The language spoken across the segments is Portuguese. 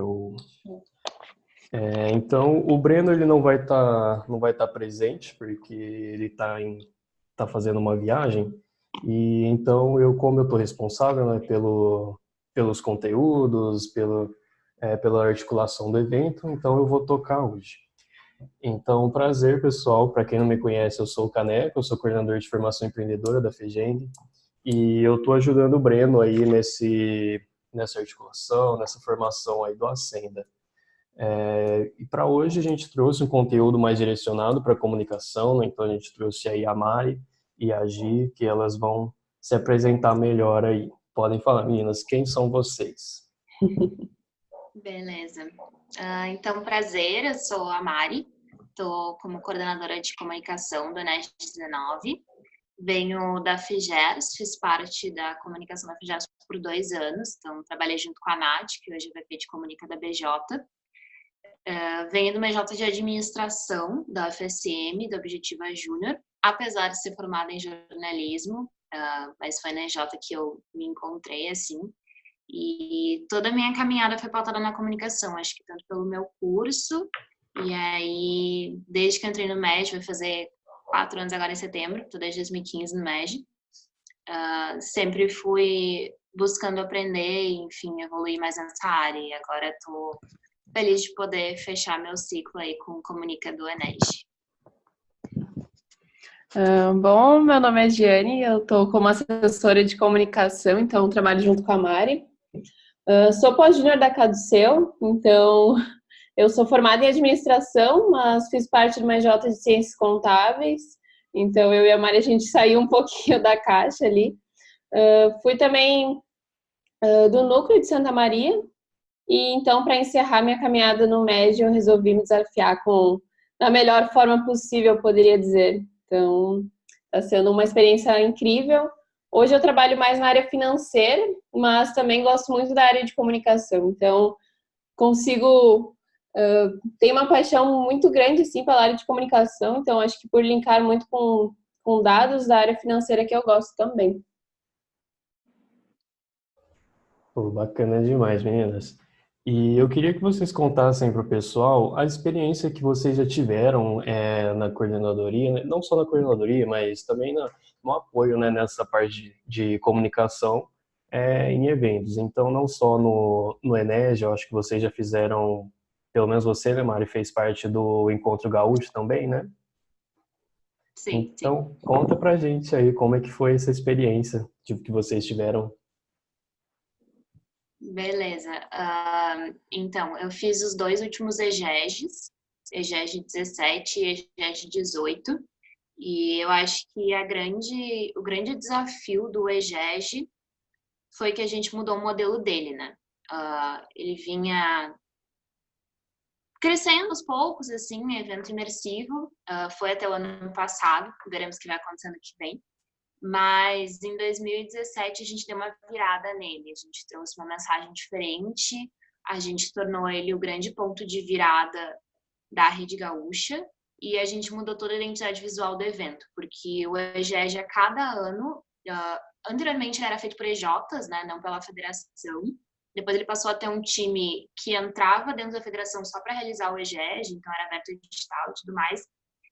Show. Então, o Breno ele não vai estar presente porque ele tá fazendo uma viagem. E então como eu estou responsável, né, pelos conteúdos, pela articulação do evento, então eu vou tocar hoje. Então, prazer, pessoal. Para quem não me conhece, eu sou o Caneco, eu sou coordenador de formação empreendedora da FEGENG e eu estou ajudando o Breno aí nessa articulação, nessa formação aí do Ascenda. E para hoje a gente trouxe um conteúdo mais direcionado para comunicação, né? Então a gente trouxe aí a Mari e a Gi, que elas vão se apresentar melhor aí. Podem falar, meninas, quem são vocês? Beleza. Então, prazer, eu sou a Mari, estou como coordenadora de comunicação do NEST 19. Venho da FIGERS, fiz parte da comunicação da FIGERS por 2 anos, então trabalhei junto com a Nath, que hoje é VP de Comunica da BJ. Venho do MJ de Administração, da UFSM, da Objetiva Júnior, apesar de ser formada em jornalismo, mas foi na EJ que eu me encontrei, assim, e toda a minha caminhada foi pautada na comunicação, acho que tanto pelo meu curso, e aí, desde que eu entrei no MEG, vai fazer 4 anos agora em setembro, estou desde 2015 no MEG, sempre fui buscando aprender, enfim, evoluir mais nessa área, e agora estou feliz de poder fechar meu ciclo aí com Comunica do ENEST. Bom, meu nome é Giane, eu estou como assessora de comunicação, então trabalho junto com a Mari. Sou pós-júnior da Caduceu, então eu sou formada em administração, mas fiz parte do MJ de Ciências Contábeis, então eu e a Mari a gente saiu um pouquinho da caixa ali. Fui também do núcleo de Santa Maria, e então para encerrar minha caminhada no MEG eu resolvi me desafiar da melhor forma possível, eu poderia dizer. Então, está sendo uma experiência incrível. Hoje eu trabalho mais na área financeira, mas também gosto muito da área de comunicação. Então, tenho uma paixão muito grande, assim, pela área de comunicação. Então, acho que por linkar muito com dados da área financeira que eu gosto também. Pô, bacana demais, meninas. E eu queria que vocês contassem para o pessoal a experiência que vocês já tiveram na coordenadoria, né? Não só na coordenadoria, mas também no apoio, né, nessa parte de comunicação em eventos. Então, não só no Enege, eu acho que vocês já fizeram, pelo menos você, né, Mari, fez parte do Encontro Gaúcho também, né? Sim, Então, conta pra gente aí como é que foi essa experiência que vocês tiveram. Beleza. Então, eu fiz os 2 últimos EGEGs, EGEG 17 e EGEG 18, e eu acho que o grande desafio do EGEG foi que a gente mudou o modelo dele, né? Ele vinha crescendo aos poucos, assim, evento imersivo, foi até o ano passado, veremos o que vai acontecer ano que vem. Mas em 2017 a gente deu uma virada nele, a gente trouxe uma mensagem diferente, a gente tornou ele o grande ponto de virada da Rede Gaúcha e a gente mudou toda a identidade visual do evento, porque o EGEG a cada ano, anteriormente ele era feito por EJs, né, não pela federação, depois ele passou a ter um time que entrava dentro da federação só para realizar o EGEG, então era aberto digital e tudo mais,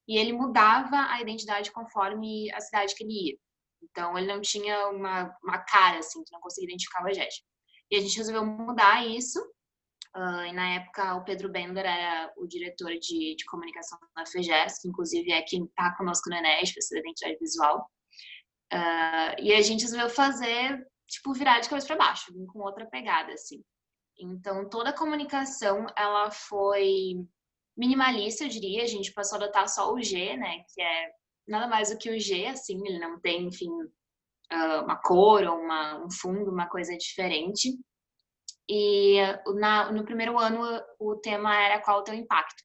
e ele mudava a identidade conforme a cidade que ele ia. Então, ele não tinha uma cara, assim, que não conseguia identificar o EGEG. E a gente resolveu mudar isso. E na época, o Pedro Bender era o diretor de comunicação da FEGERS, que inclusive é quem está conosco no ENESP, essa identidade visual. E a gente resolveu fazer, tipo, virar de cabeça para baixo, com outra pegada, assim. Então, toda a comunicação, ela foi minimalista, eu diria. A gente passou a adotar só o G, né, que é nada mais do que o G, assim, ele não tem, enfim, uma cor ou um fundo, uma coisa diferente. E no primeiro ano o tema era qual o teu impacto.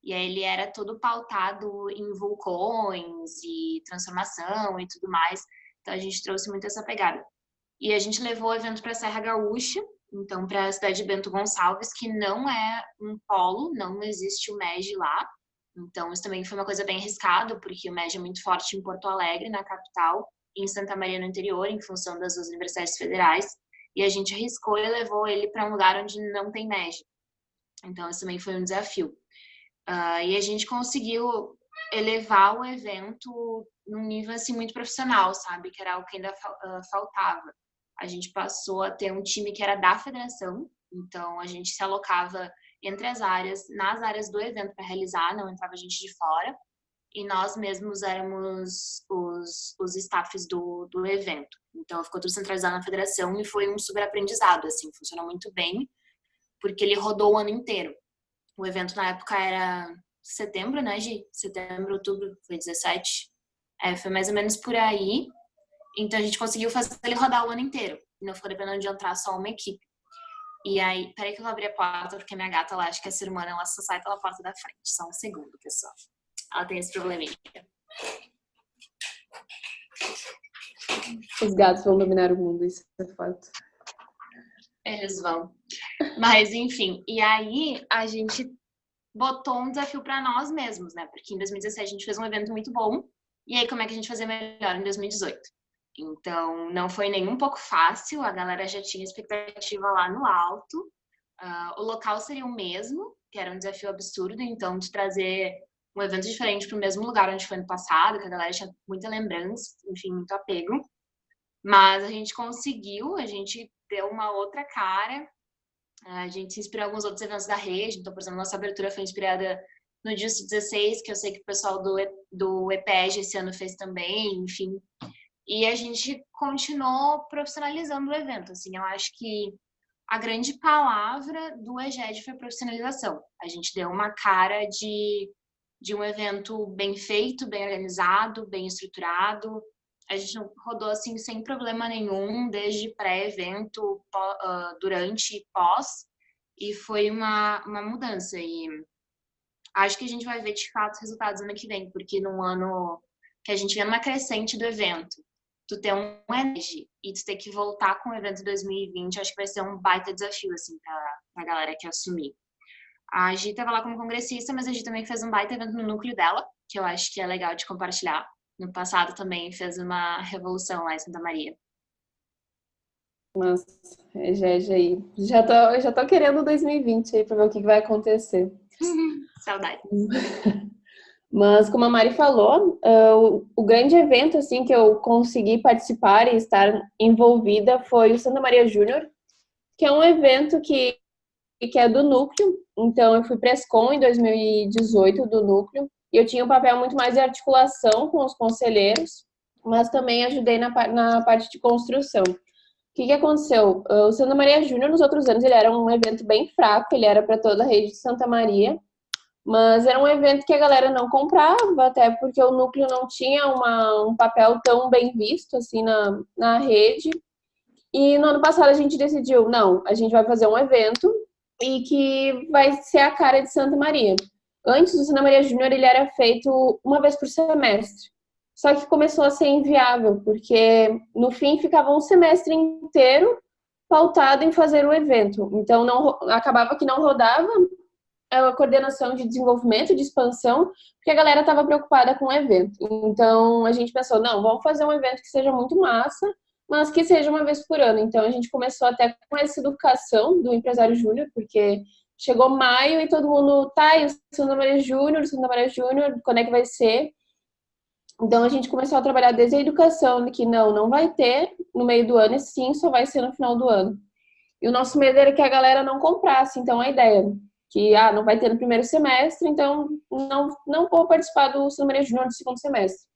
E aí ele era todo pautado em vulcões e transformação e tudo mais. Então a gente trouxe muito essa pegada. E a gente levou o evento para a Serra Gaúcha, então para a cidade de Bento Gonçalves, que não é um polo, não existe o MEG lá. Então, isso também foi uma coisa bem arriscada, porque o MEG é muito forte em Porto Alegre, na capital, e em Santa Maria, no interior, em função das 2 universidades federais. E a gente arriscou e levou ele para um lugar onde não tem MEG. Então, isso também foi um desafio. E a gente conseguiu elevar o evento num nível, assim, muito profissional, sabe? Que era algo que ainda faltava. A gente passou a ter um time que era da federação, então a gente se alocava entre as áreas, nas áreas do evento para realizar, não entrava gente de fora, e nós mesmos éramos os staffs do evento. Então ficou tudo centralizado na federação e foi um super aprendizado, assim, funcionou muito bem, porque ele rodou o ano inteiro. O evento na época era setembro, né, Gi? Setembro, outubro, foi 17. Foi mais ou menos por aí. Então a gente conseguiu fazer ele rodar o ano inteiro. Não ficou dependendo de entrar só uma equipe. E aí, peraí que eu vou abrir a porta, porque minha gata lá, acho que é ser humana, ela só sai pela porta da frente. Só um segundo, pessoal. Ela tem esse probleminha. Os gatos vão dominar o mundo, isso é fato. Eles vão. Mas, enfim. E aí, a gente botou um desafio para nós mesmos, né? Porque em 2017 a gente fez um evento muito bom. E aí, como é que a gente fazia melhor em 2018? Então, não foi nem um pouco fácil. A galera já tinha expectativa lá no alto. O local seria o mesmo, que era um desafio absurdo. Então, de trazer um evento diferente para o mesmo lugar onde foi no passado, que a galera tinha muita lembrança, enfim, muito apego. Mas a gente conseguiu, a gente deu uma outra cara. A gente se inspirou em alguns outros eventos da rede. Então, por exemplo, nossa abertura foi inspirada no Justo 16, que eu sei que o pessoal do EPEG esse ano fez também, enfim. E a gente continuou profissionalizando o evento. Assim, eu acho que a grande palavra do EGED foi profissionalização. A gente deu uma cara de um evento bem feito, bem organizado, bem estruturado. A gente rodou assim sem problema nenhum, desde pré-evento, durante e pós. E foi uma mudança. E acho que a gente vai ver de fato resultados ano que vem, porque num ano que a gente vê uma crescente do evento, tu ter um EGED e tu ter que voltar com o evento de 2020, acho que vai ser um baita desafio, assim, pra galera que assumir. A Gi estava lá como congressista, mas a Gi também fez um baita evento no núcleo dela, que eu acho que é legal de compartilhar. No passado também fez uma revolução lá em Santa Maria. Nossa, EGED aí. Já tô querendo 2020 aí pra ver o que vai acontecer. Saudade. Mas, como a Mari falou, o grande evento assim que eu consegui participar e estar envolvida foi o Santa Maria Júnior, que é um evento que é do núcleo. Então, eu fui Prescom em 2018 do núcleo, e eu tinha um papel muito mais de articulação com os conselheiros, mas também ajudei na parte de construção. O que aconteceu? O Santa Maria Júnior, nos outros anos, ele era um evento bem fraco, ele era para toda a rede de Santa Maria, mas era um evento que a galera não comprava, até porque o núcleo não tinha um papel tão bem visto assim na rede. E no ano passado a gente decidiu, não, a gente vai fazer um evento e que vai ser a cara de Santa Maria. Antes, o Santa Maria Júnior ele era feito uma vez por semestre. Só que começou a ser inviável, porque no fim ficava um semestre inteiro pautado em fazer o evento. Então acabava que não rodava a coordenação de desenvolvimento, de expansão, porque a galera estava preocupada com o evento. Então a gente pensou, não, vamos fazer um evento que seja muito massa, mas que seja uma vez por ano. Então a gente começou até com essa educação do empresário júnior, porque chegou maio e todo mundo, tá, e o Santa Maria Júnior, quando é que vai ser? Então a gente começou a trabalhar desde a educação, de que não vai ter no meio do ano, e sim, só vai ser no final do ano. E o nosso medo era que a galera não comprasse, então a ideia que não vai ter no primeiro semestre, então não vou participar do Santa Maria Júnior do segundo semestre.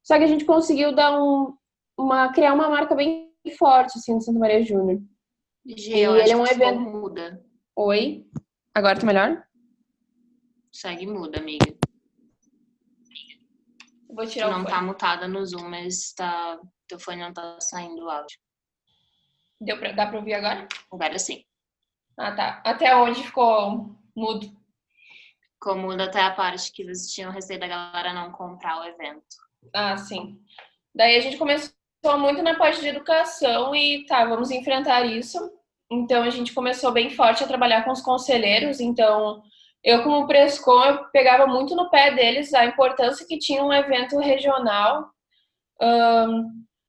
Só que a gente conseguiu dar criar uma marca bem forte assim do Santa Maria Júnior. E ele é um evento muda. Oi. Agora tá melhor? Segue muda, amiga. Vou tirar tu não tá mutada no Zoom, mas teu fone não tá saindo o áudio. Dá pra ouvir agora? Agora sim. Ah, tá. Até onde ficou mudo? Ficou mudo até a parte que vocês tinham receio da galera não comprar o evento. Ah, sim. Daí a gente começou muito na parte de educação e vamos enfrentar isso. Então a gente começou bem forte a trabalhar com os conselheiros. Então eu, como Prescom, eu pegava muito no pé deles a importância que tinha um evento regional,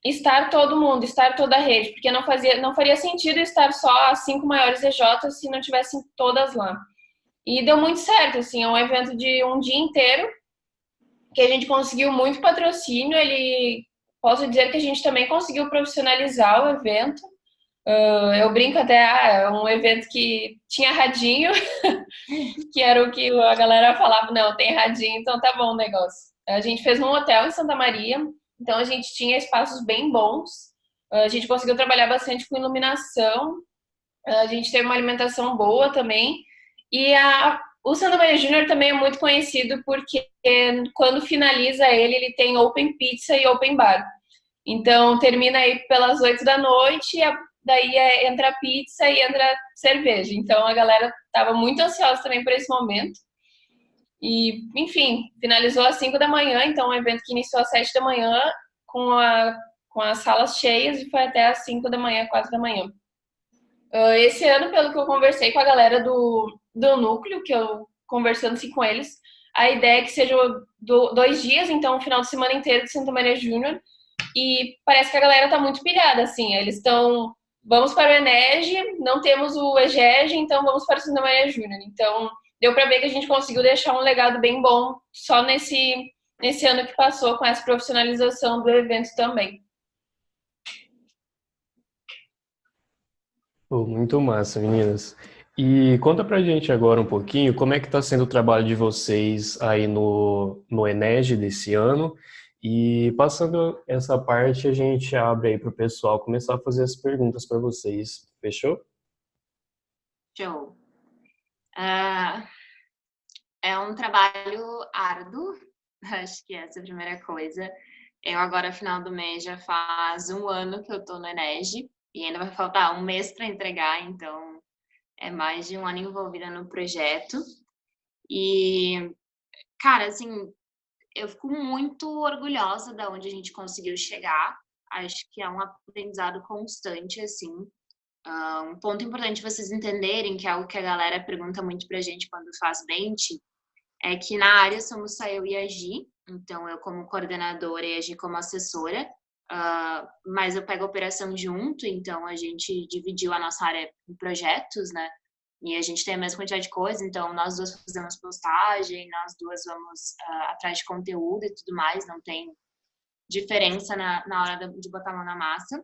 estar todo mundo, estar toda a rede, porque não faria sentido estar só as 5 maiores EJs se não tivessem todas lá. E deu muito certo, assim, é um evento de um dia inteiro, que a gente conseguiu muito patrocínio, posso dizer que a gente também conseguiu profissionalizar o evento. Eu brinco até, é um evento que tinha radinho, que era o que a galera falava, não, tem radinho, então tá bom o negócio. A gente fez num hotel em Santa Maria, então a gente tinha espaços bem bons, a gente conseguiu trabalhar bastante com iluminação, a gente teve uma alimentação boa também, e o Santa Maria Júnior também é muito conhecido porque quando finaliza ele tem Open Pizza e Open Bar. Então, termina aí pelas 8 da noite, daí entra pizza e entra cerveja. Então, a galera estava muito ansiosa também por esse momento. E, enfim, finalizou às 5 da manhã, então um evento que iniciou às 7 da manhã, com as salas cheias, e foi até às 5 da manhã, 4 da manhã. Esse ano, pelo que eu conversei com a galera do núcleo, que eu conversando assim com eles, a ideia é que seja 2 dias, então um final de semana inteiro de Santa Maria Júnior, e parece que a galera tá muito pilhada, assim, eles estão, vamos para o Enege, não temos o EGEG, então vamos para o Santa Maria Júnior. Então, deu para ver que a gente conseguiu deixar um legado bem bom só nesse ano que passou, com essa profissionalização do evento também. Pô, muito massa, meninas. E conta pra gente agora um pouquinho como é que tá sendo o trabalho de vocês aí no Enege desse ano. E passando essa parte, a gente abre aí pro pessoal começar a fazer as perguntas para vocês. Fechou? Show. É um trabalho árduo, acho que essa é a primeira coisa. Eu agora, final do mês, já faz 1 ano que eu tô no Enege e ainda vai faltar 1 mês para entregar, então é mais de 1 ano envolvida no projeto. E, cara, assim, eu fico muito orgulhosa da onde a gente conseguiu chegar. Acho que é um aprendizado constante, assim. Um ponto importante vocês entenderem, que é algo que a galera pergunta muito pra gente quando faz bench, é que na área somos só eu e a Gi, então eu como coordenadora e a Gi como assessora, mas eu pego a operação junto, então a gente dividiu a nossa área em projetos, né? E a gente tem a mesma quantidade de coisa, então nós duas fazemos postagem, nós duas vamos atrás de conteúdo e tudo mais, não tem diferença na hora de botar a mão na massa.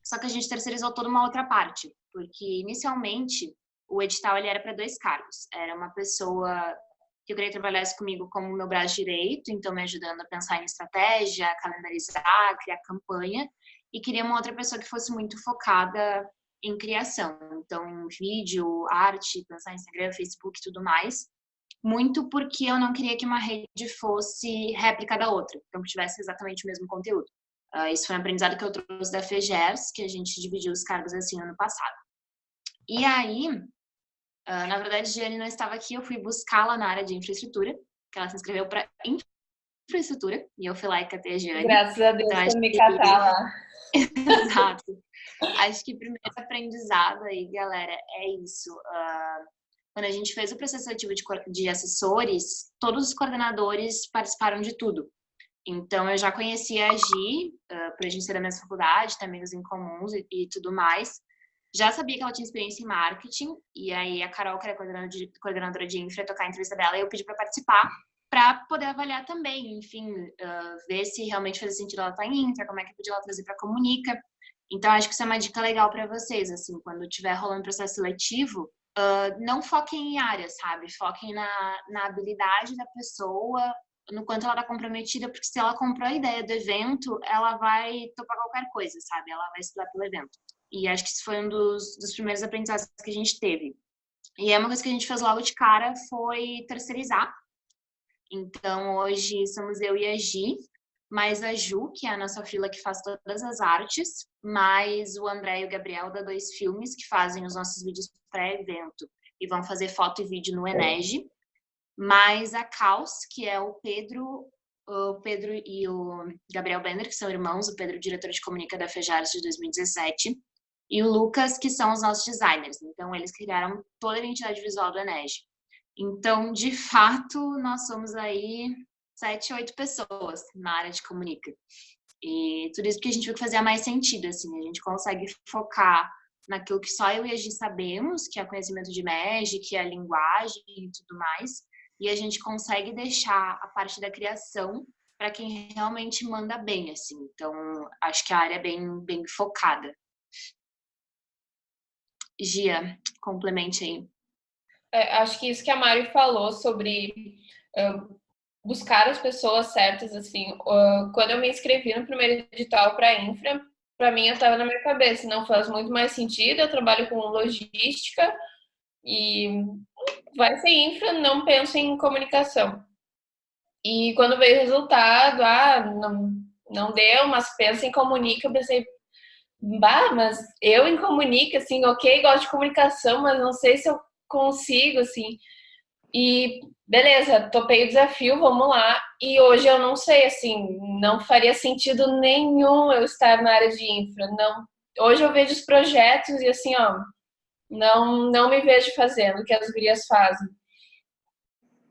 Só que a gente terceirizou toda uma outra parte, porque inicialmente o edital ele era para 2 cargos. Era uma pessoa que eu queria que trabalhasse comigo como meu braço direito, então me ajudando a pensar em estratégia, calendarizar, criar campanha, e queria uma outra pessoa que fosse muito focada em criação, então em vídeo, arte, pensar em Instagram, Facebook e tudo mais, muito porque eu não queria que uma rede fosse réplica da outra, então que tivesse exatamente o mesmo conteúdo. Isso foi um aprendizado que eu trouxe da FEGERS, que a gente dividiu os cargos assim ano passado. E aí, na verdade, a Giane não estava aqui, eu fui buscá-la na área de infraestrutura, que ela se inscreveu para infraestrutura, e eu fui lá e catei a Giane. Graças a Deus então, por me catar lá. Exato. Acho que o primeiro aprendizado aí, galera, é isso. Quando a gente fez o processo seletivo de assessores, todos os coordenadores participaram de tudo. Então, eu já conhecia a Gi, por a gente ser da mesma faculdade, ter amigos em comuns e tudo mais. Já sabia que ela tinha experiência em marketing, e aí a Carol, que era coordenadora de infra, ia tocar a entrevista dela, e eu pedi para participar, para poder avaliar também, enfim, ver se realmente fazia sentido ela estar em infra, como é que podia ela trazer para comunica. Então, acho que isso é uma dica legal para vocês, assim, quando estiver rolando processo seletivo, não foquem em área, sabe? Foquem na habilidade da pessoa, no quanto ela tá comprometida, porque se ela comprou a ideia do evento, ela vai topar qualquer coisa, sabe? Ela vai estudar pelo evento. E acho que isso foi um dos primeiros aprendizados que a gente teve. E uma coisa que a gente fez logo de cara foi terceirizar. Então, hoje somos eu e a Gi, mais a Ju, que é a nossa fila que faz todas as artes, mais o André e o Gabriel da Dois Filmes, que fazem os nossos vídeos pré-evento e vão fazer foto e vídeo no Enege, mais a Caos, que é o Pedro e o Gabriel Bender, que são irmãos, o Pedro, diretor de comunica da FEJARES de 2017, e o Lucas, que são os nossos designers. Então, eles criaram toda a identidade visual do Enege. Então, de fato, nós somos aí 7, 8 pessoas na área de comunica. E tudo isso que a gente viu que fazia mais sentido, assim, a gente consegue focar naquilo que só eu e a Gi sabemos, que é conhecimento de Magic, que é a linguagem e tudo mais, e a gente consegue deixar a parte da criação para quem realmente manda bem, assim. Então, acho que a área é bem focada. Gia, complemente aí. Acho que isso que a Mari falou sobre buscar as pessoas certas, assim, quando eu me inscrevi no primeiro edital para infra, para mim eu estava na minha cabeça, não faz muito mais sentido, eu trabalho com logística e vai ser infra, não penso em comunicação. E quando veio o resultado, não deu, mas pensa em comunica, eu pensei, mas eu em comunica, assim, ok, gosto de comunicação, mas não sei se eu consigo, assim. E beleza, topei o desafio, vamos lá. E hoje eu não sei, assim, não faria sentido nenhum eu estar na área de infra. Não. Hoje eu vejo os projetos e assim, ó, não me vejo fazendo o que as gurias fazem.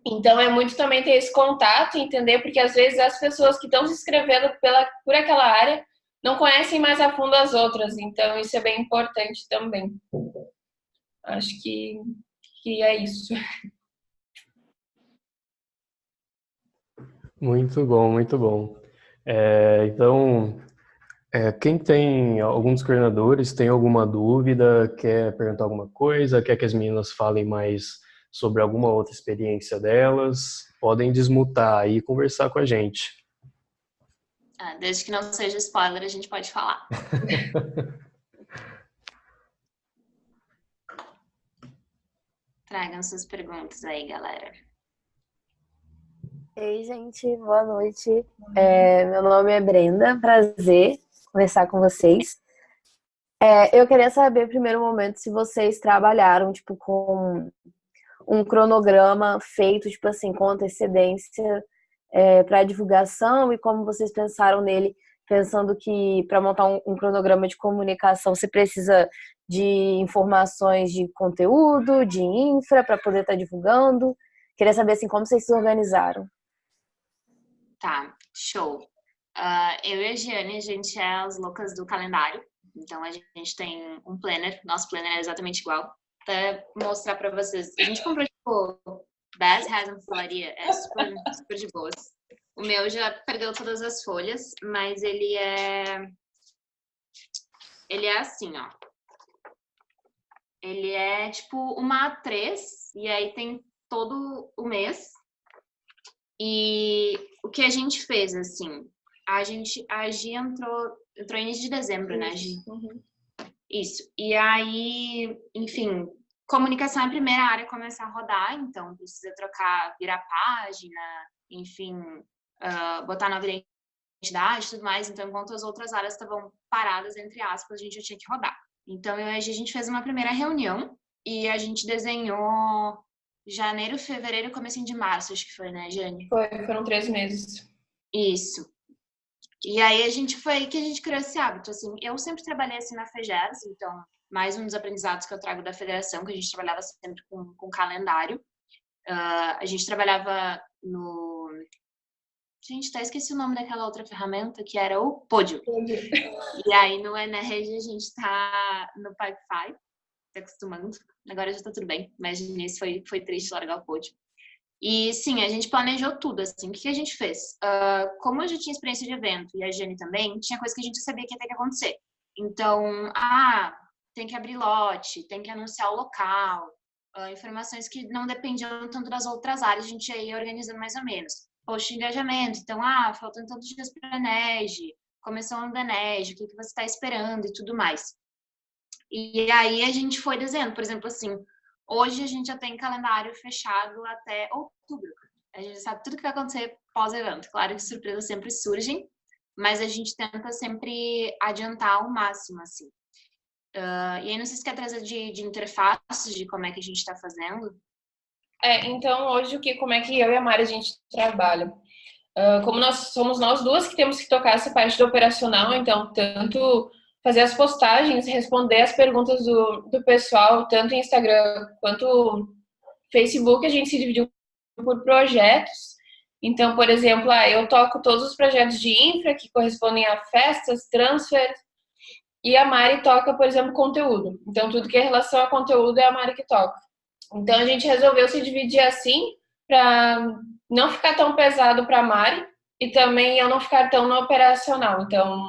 Então é muito também ter esse contato, entender, porque às vezes as pessoas que estão se inscrevendo por aquela área não conhecem mais a fundo as outras, então isso é bem importante também. Acho que é isso. Muito bom, muito bom. Então, quem tem, alguns coordenadores, tem alguma dúvida, quer perguntar alguma coisa, quer que as meninas falem mais sobre alguma outra experiência delas, podem desmutar aí e conversar com a gente. Desde que não seja spoiler, a gente pode falar. Tragam suas perguntas aí, galera. Ei, gente, boa noite. Meu nome é Brenda, prazer conversar com vocês. Eu queria saber, primeiro momento, se vocês trabalharam, tipo, com um cronograma feito, tipo assim, com antecedência para divulgação e como vocês pensaram nele, pensando que para montar um cronograma de comunicação você precisa de informações de conteúdo, de infra, para poder estar divulgando. Queria saber, assim, como vocês se organizaram. Tá, show. Eu e a Giane, a gente é as loucas do calendário. Então, a gente tem um planner. Nosso planner é exatamente igual. Até mostrar pra vocês. A gente comprou, tipo, 10 reais na papelaria. É super, super de boas. O meu já perdeu todas as folhas, mas ele é assim, ó. Ele é, tipo, uma A3. E aí tem todo o mês. E o que a gente fez, assim, a Gi entrou início de dezembro, né, Gi? Uhum. Isso. E aí, enfim, comunicação é a primeira área a começar a rodar, então precisa virar página, enfim, botar nova identidade e tudo mais. Então, enquanto as outras áreas estavam paradas, entre aspas, a gente já tinha que rodar. Então, eu e a gente fez uma primeira reunião e a gente desenhou janeiro, fevereiro, comecinho de março, acho que foi, né, Jane? Foram 3 meses. Isso. E aí a gente criou esse hábito, assim, eu sempre trabalhei assim na FEGERS, então, mais um dos aprendizados que eu trago da federação, que a gente trabalhava sempre com calendário. A gente trabalhava no... Gente, até esqueci o nome daquela outra ferramenta, que era o Pódio. E aí no NRG a gente tá no Pipefy, tá acostumando. Agora já tá tudo bem, mas no início foi triste largar o Pódio. E sim, a gente planejou tudo, assim, o que a gente fez? Como eu já tinha experiência de evento e a Jane também, tinha coisa que a gente sabia que ia ter que acontecer. Então, tem que abrir lote, tem que anunciar o local, informações que não dependiam tanto das outras áreas, a gente ia organizando mais ou menos. Post de engajamento, então, faltam tantos dias para a ENERG, começou o ano da ENERG, o que você está esperando e tudo mais. E aí a gente foi desenhando, por exemplo, assim, hoje a gente já tem calendário fechado até outubro. A gente sabe tudo que vai acontecer pós-evento. Claro que surpresas sempre surgem, mas a gente tenta sempre adiantar ao máximo, assim. E aí, não sei se quer trazer de interfaces, de como é que a gente está fazendo. Então, hoje, como é que eu e a Mari a gente trabalha? Como somos nós duas que temos que tocar essa parte do operacional, então, tanto fazer as postagens, responder as perguntas do pessoal, tanto Instagram quanto Facebook, a gente se dividiu por projetos. Então, por exemplo, eu toco todos os projetos de infra que correspondem a festas, transfer, e a Mari toca, por exemplo, conteúdo. Então, tudo que é relação a conteúdo é a Mari que toca. Então, a gente resolveu se dividir assim para não ficar tão pesado para a Mari e também eu não ficar tão no operacional. Então,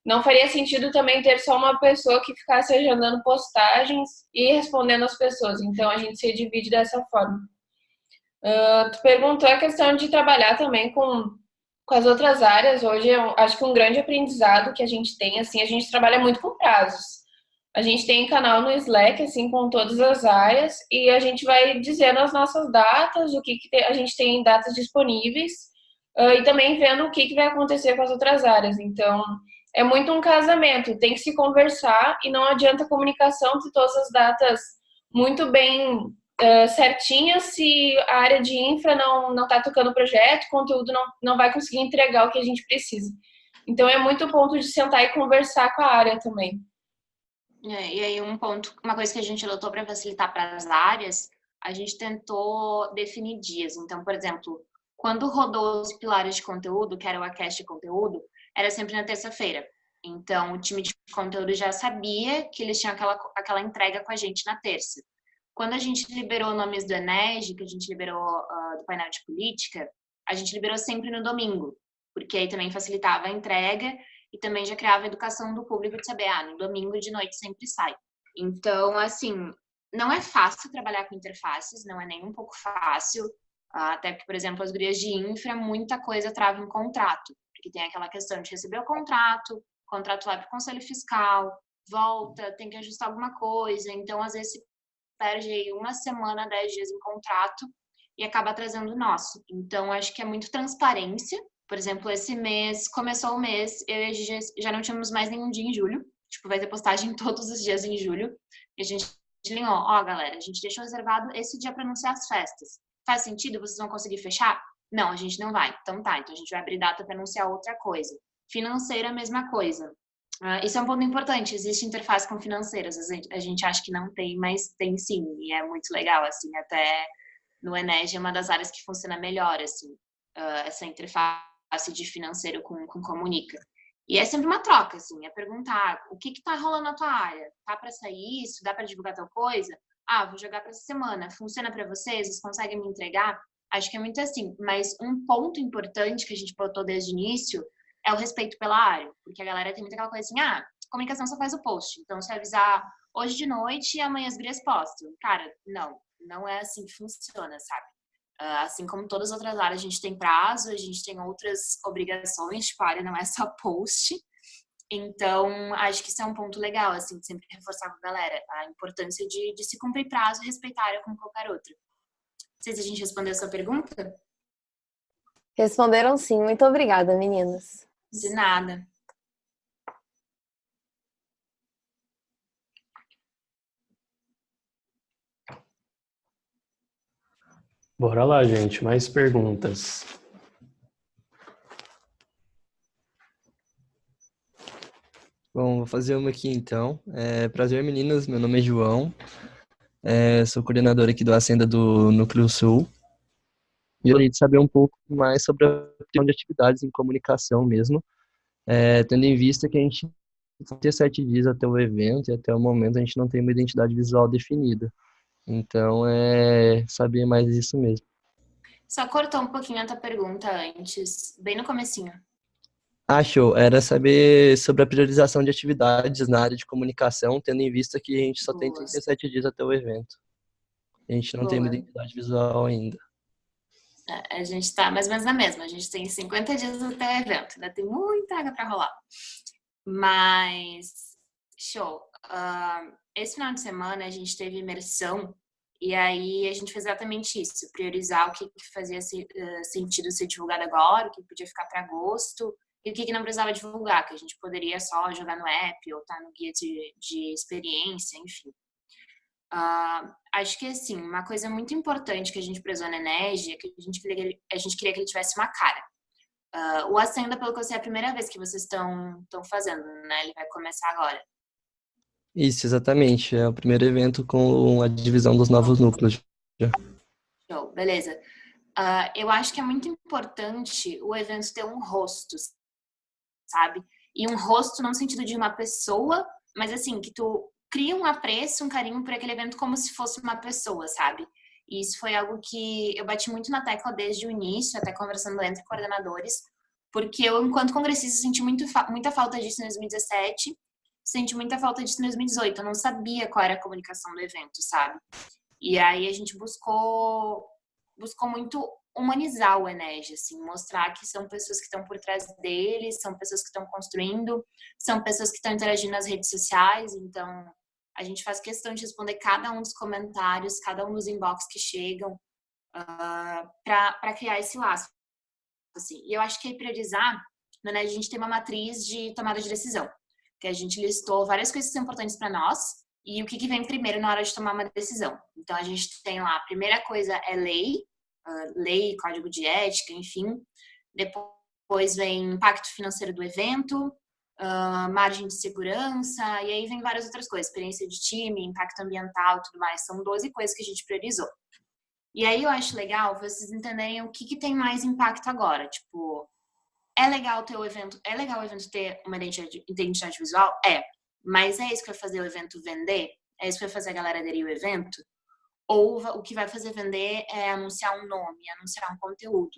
não faria sentido também ter só uma pessoa que ficasse agendando postagens e respondendo as pessoas. Então, a gente se divide dessa forma. Tu perguntou a questão de trabalhar também com as outras áreas. Hoje, eu acho que um grande aprendizado que a gente tem, assim, a gente trabalha muito com prazos. A gente tem canal no Slack, assim, com todas as áreas, e a gente vai dizendo as nossas datas, a gente tem datas disponíveis, e também vendo o que vai acontecer com as outras áreas. Então, é muito um casamento, tem que se conversar, e não adianta a comunicação de todas as datas muito bem certinhas se a área de infra não está tocando o projeto, o conteúdo não vai conseguir entregar o que a gente precisa. Então, é muito ponto de sentar e conversar com a área também. E aí uma coisa que a gente adotou para facilitar para as áreas, a gente tentou definir dias. Então, por exemplo, quando rodou os pilares de conteúdo, que era o Acast de conteúdo, era sempre na terça-feira. Então, o time de conteúdo já sabia que eles tinham aquela entrega com a gente na terça. Quando a gente liberou nomes do Enege, que a gente liberou do painel de política, a gente liberou sempre no domingo, porque aí também facilitava a entrega e também já criava a educação do público de saber, no domingo de noite sempre sai. Então, assim, não é fácil trabalhar com interfaces, não é nem um pouco fácil, até porque, por exemplo, as gurias de infra, muita coisa trava em contrato, porque tem aquela questão de receber o contrato vai para o conselho fiscal, volta, tem que ajustar alguma coisa, então, às vezes, perde aí 1 semana, 10 dias em contrato e acaba trazendo o nosso. Então, acho que é muito transparência. Por exemplo, esse mês, começou o mês, eu e a Gigi já não tínhamos mais nenhum dia em julho. Tipo, vai ter postagem todos os dias em julho. E a gente alinhou, galera, a gente deixou reservado esse dia para anunciar as festas. Faz sentido? Vocês vão conseguir fechar? Não, a gente não vai. Então tá, então a gente vai abrir data para anunciar outra coisa. Financeira, a mesma coisa. Isso é um ponto importante, existe interface com financeiras, a gente acha que não tem, mas tem sim, e é muito legal, assim, até no Enege é uma das áreas que funciona melhor, assim, essa interface de financeiro com comunica. E é sempre uma troca, assim, é perguntar o que tá rolando na tua área, tá para sair isso, dá para divulgar tal coisa? Vou jogar para essa semana, funciona para vocês, vocês conseguem me entregar? Acho que é muito assim, mas um ponto importante que a gente botou desde o início é o respeito pela área, porque a galera tem muito aquela coisa assim, comunicação só faz o post, então se avisar hoje de noite, amanhã as gurias postam. Cara, não é assim que funciona, sabe? Assim como todas as outras áreas, a gente tem prazo, a gente tem outras obrigações, tipo, a área não é só post. Então, acho que isso é um ponto legal, assim, de sempre reforçar com a galera, a importância de se cumprir prazo e respeitar a área como qualquer outra. Não sei se a gente respondeu a sua pergunta. Responderam sim. Muito obrigada, meninas. De nada. Bora lá, gente. Mais perguntas. Bom, vou fazer uma aqui então. Prazer, meninas. Meu nome é João. Sou coordenador aqui do Acenda do Núcleo Sul. E eu gostaria de saber um pouco mais sobre a questão de atividades em comunicação mesmo, tendo em vista que a gente tem 7 dias até o evento e até o momento a gente não tem uma identidade visual definida. Então, saber mais isso mesmo. Só cortou um pouquinho a tua pergunta antes, bem no comecinho. Show. Era saber sobre a priorização de atividades na área de comunicação, tendo em vista que a gente só tem 37 dias até o evento. A gente não tem uma identidade visual ainda. A gente está mais ou menos na mesma. A gente tem 50 dias até o evento. Ainda tem muita água para rolar. Mas, show. Esse final de semana a gente teve imersão e aí a gente fez exatamente isso. Priorizar o que fazia sentido ser divulgado agora, o que podia ficar para agosto e o que não precisava divulgar, que a gente poderia só jogar no app ou estar no guia de experiência, enfim. Acho que, assim, uma coisa muito importante que a gente prezou na Enege é que a gente queria que ele tivesse uma cara. O Acenda, pelo que eu sei, é a primeira vez que vocês estão fazendo, né? Ele vai começar agora. Isso, exatamente. É o primeiro evento com a divisão dos novos núcleos. Show, beleza. Eu acho que é muito importante o evento ter um rosto, sabe? e um rosto não no sentido de uma pessoa, mas assim, que tu cria um apreço, um carinho por aquele evento como se fosse uma pessoa, sabe? E isso foi algo que eu bati muito na tecla desde o início, até conversando entre coordenadores, porque eu, enquanto congressista, senti muita falta disso em 2017, senti muita falta disso em 2018. Eu não sabia qual era a comunicação do evento, sabe? E aí a gente buscou muito humanizar o Enege, assim, mostrar que são pessoas que estão por trás dele, são pessoas que estão construindo, são pessoas que estão interagindo nas redes sociais, então a gente faz questão de responder cada um dos comentários, cada um dos inbox que chegam, para criar esse laço. Assim. E eu acho que priorizar, né, a gente tem uma matriz de tomada de decisão, que a gente listou várias coisas que são importantes para nós e o que vem primeiro na hora de tomar uma decisão. Então, a gente tem lá, a primeira coisa é lei, código de ética, enfim. Depois vem impacto financeiro do evento, margem de segurança, e aí vem várias outras coisas, experiência de time, impacto ambiental, tudo mais. São 12 coisas que a gente priorizou. E aí eu acho legal vocês entenderem o que tem mais impacto agora. Tipo, é legal o evento ter uma identidade visual? É. Mas é isso que vai fazer o evento vender? É isso que vai fazer a galera aderir ao evento? Ou o que vai fazer vender é anunciar um nome, anunciar um conteúdo?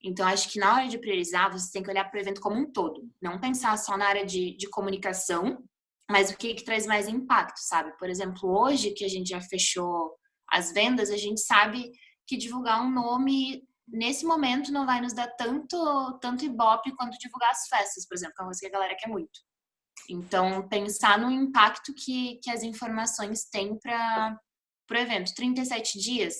Então, acho que na hora de priorizar, você tem que olhar para o evento como um todo. Não pensar só na área de comunicação, mas o que traz mais impacto, sabe? Por exemplo, hoje que a gente já fechou as vendas, a gente sabe que divulgar um nome, nesse momento, não vai nos dar tanto ibope quanto divulgar as festas, por exemplo, que é uma coisa que a galera quer muito. Então, pensar no impacto que as informações têm para o evento. 37 dias,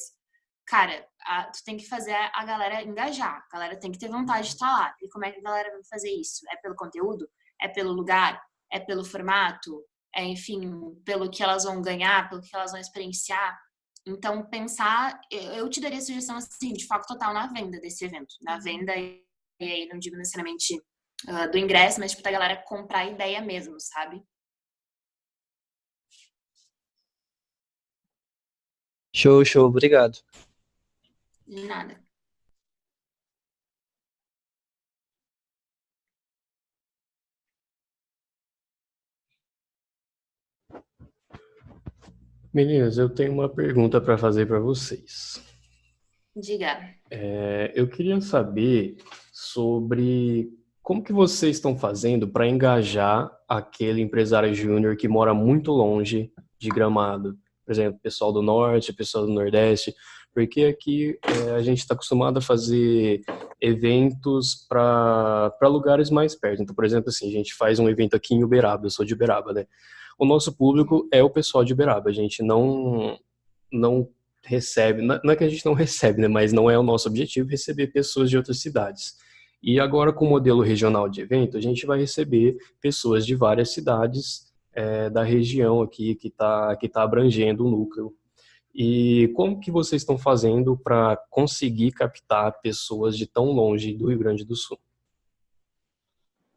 cara, tu tem que fazer a galera engajar. A galera tem que ter vontade de estar lá. E como é que a galera vai fazer isso? É pelo conteúdo? É pelo lugar? É pelo formato? É, enfim, pelo que elas vão ganhar? Pelo que elas vão experienciar? Então, pensar... Eu te daria sugestão, assim, de foco total na venda desse evento. Na venda, e aí não digo necessariamente do ingresso, mas, tipo, da galera comprar a ideia mesmo, sabe? Show, show, obrigado. De nada. Meninas, eu tenho uma pergunta para fazer para vocês. Diga. Eu queria saber sobre como que vocês estão fazendo para engajar aquele empresário júnior que mora muito longe de Gramado. Por exemplo, pessoal do Norte, pessoal do Nordeste, porque aqui a gente está acostumado a fazer eventos para lugares mais perto. Então, por exemplo, assim, a gente faz um evento aqui em Uberaba, eu sou de Uberaba, né? O nosso público é o pessoal de Uberaba, a gente não recebe, não é que a gente não recebe, né, mas não é o nosso objetivo receber pessoas de outras cidades. E agora com o modelo regional de evento, a gente vai receber pessoas de várias cidades da região aqui que tá abrangendo o núcleo. E como que vocês estão fazendo para conseguir captar pessoas de tão longe do Rio Grande do Sul?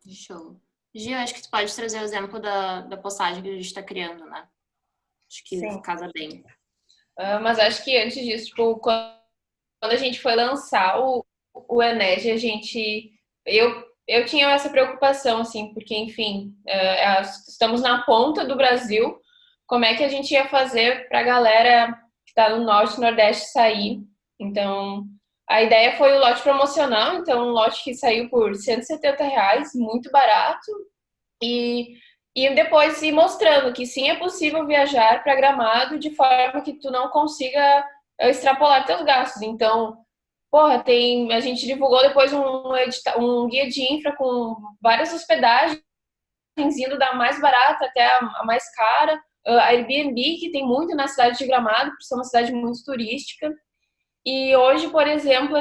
Show. Gil, acho que tu pode trazer o exemplo da postagem que a gente está criando, né? Acho que Sim. casa bem. Mas acho que antes disso, tipo, quando a gente foi lançar o Enege, eu tinha essa preocupação, assim, porque, enfim, estamos na ponta do Brasil, como é que a gente ia fazer para a galera que está no Norte e Nordeste sair? Então, a ideia foi o lote promocional, então um lote que saiu por R$170, muito barato, e depois ir mostrando que sim, é possível viajar para Gramado de forma que tu não consiga extrapolar teus gastos. Então, porra, a gente divulgou depois um guia de infra com várias hospedagens, indo da mais barata até a mais cara. A Airbnb, que tem muito na cidade de Gramado, por ser uma cidade muito turística. E hoje, por exemplo,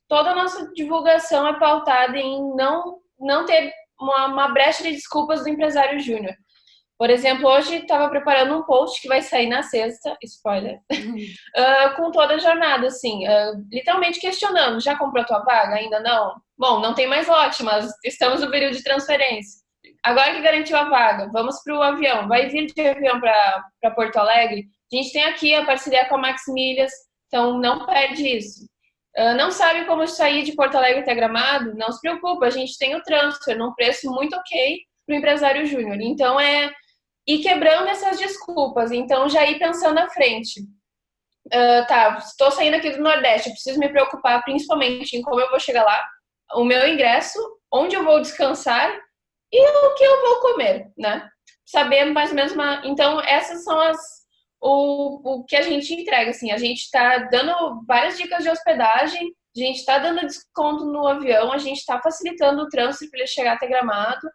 toda a nossa divulgação é pautada em não ter uma brecha de desculpas do empresário júnior. Por exemplo, hoje estava preparando um post que vai sair na sexta, spoiler, com toda a jornada, assim, literalmente questionando, já comprou tua vaga? Ainda não? Bom, não tem mais lote, mas estamos no período de transferência. Agora que garantiu a vaga, vamos para o avião. Vai vir de avião para Porto Alegre? A gente tem aqui a parceria com a Max Milhas, então não perde isso. Não sabe como sair de Porto Alegre até Gramado? Não se preocupa, a gente tem o transfer num preço muito ok para o empresário júnior. Então, ir quebrando essas desculpas. Então, já ir pensando à frente. Tá, estou saindo aqui do Nordeste, preciso me preocupar principalmente em como eu vou chegar lá, o meu ingresso, onde eu vou descansar e o que eu vou comer, né? Saber mais ou menos Então, essas são o que a gente entrega, assim. A gente está dando várias dicas de hospedagem, a gente está dando desconto no avião, a gente está facilitando o trânsito para ele chegar até Gramado.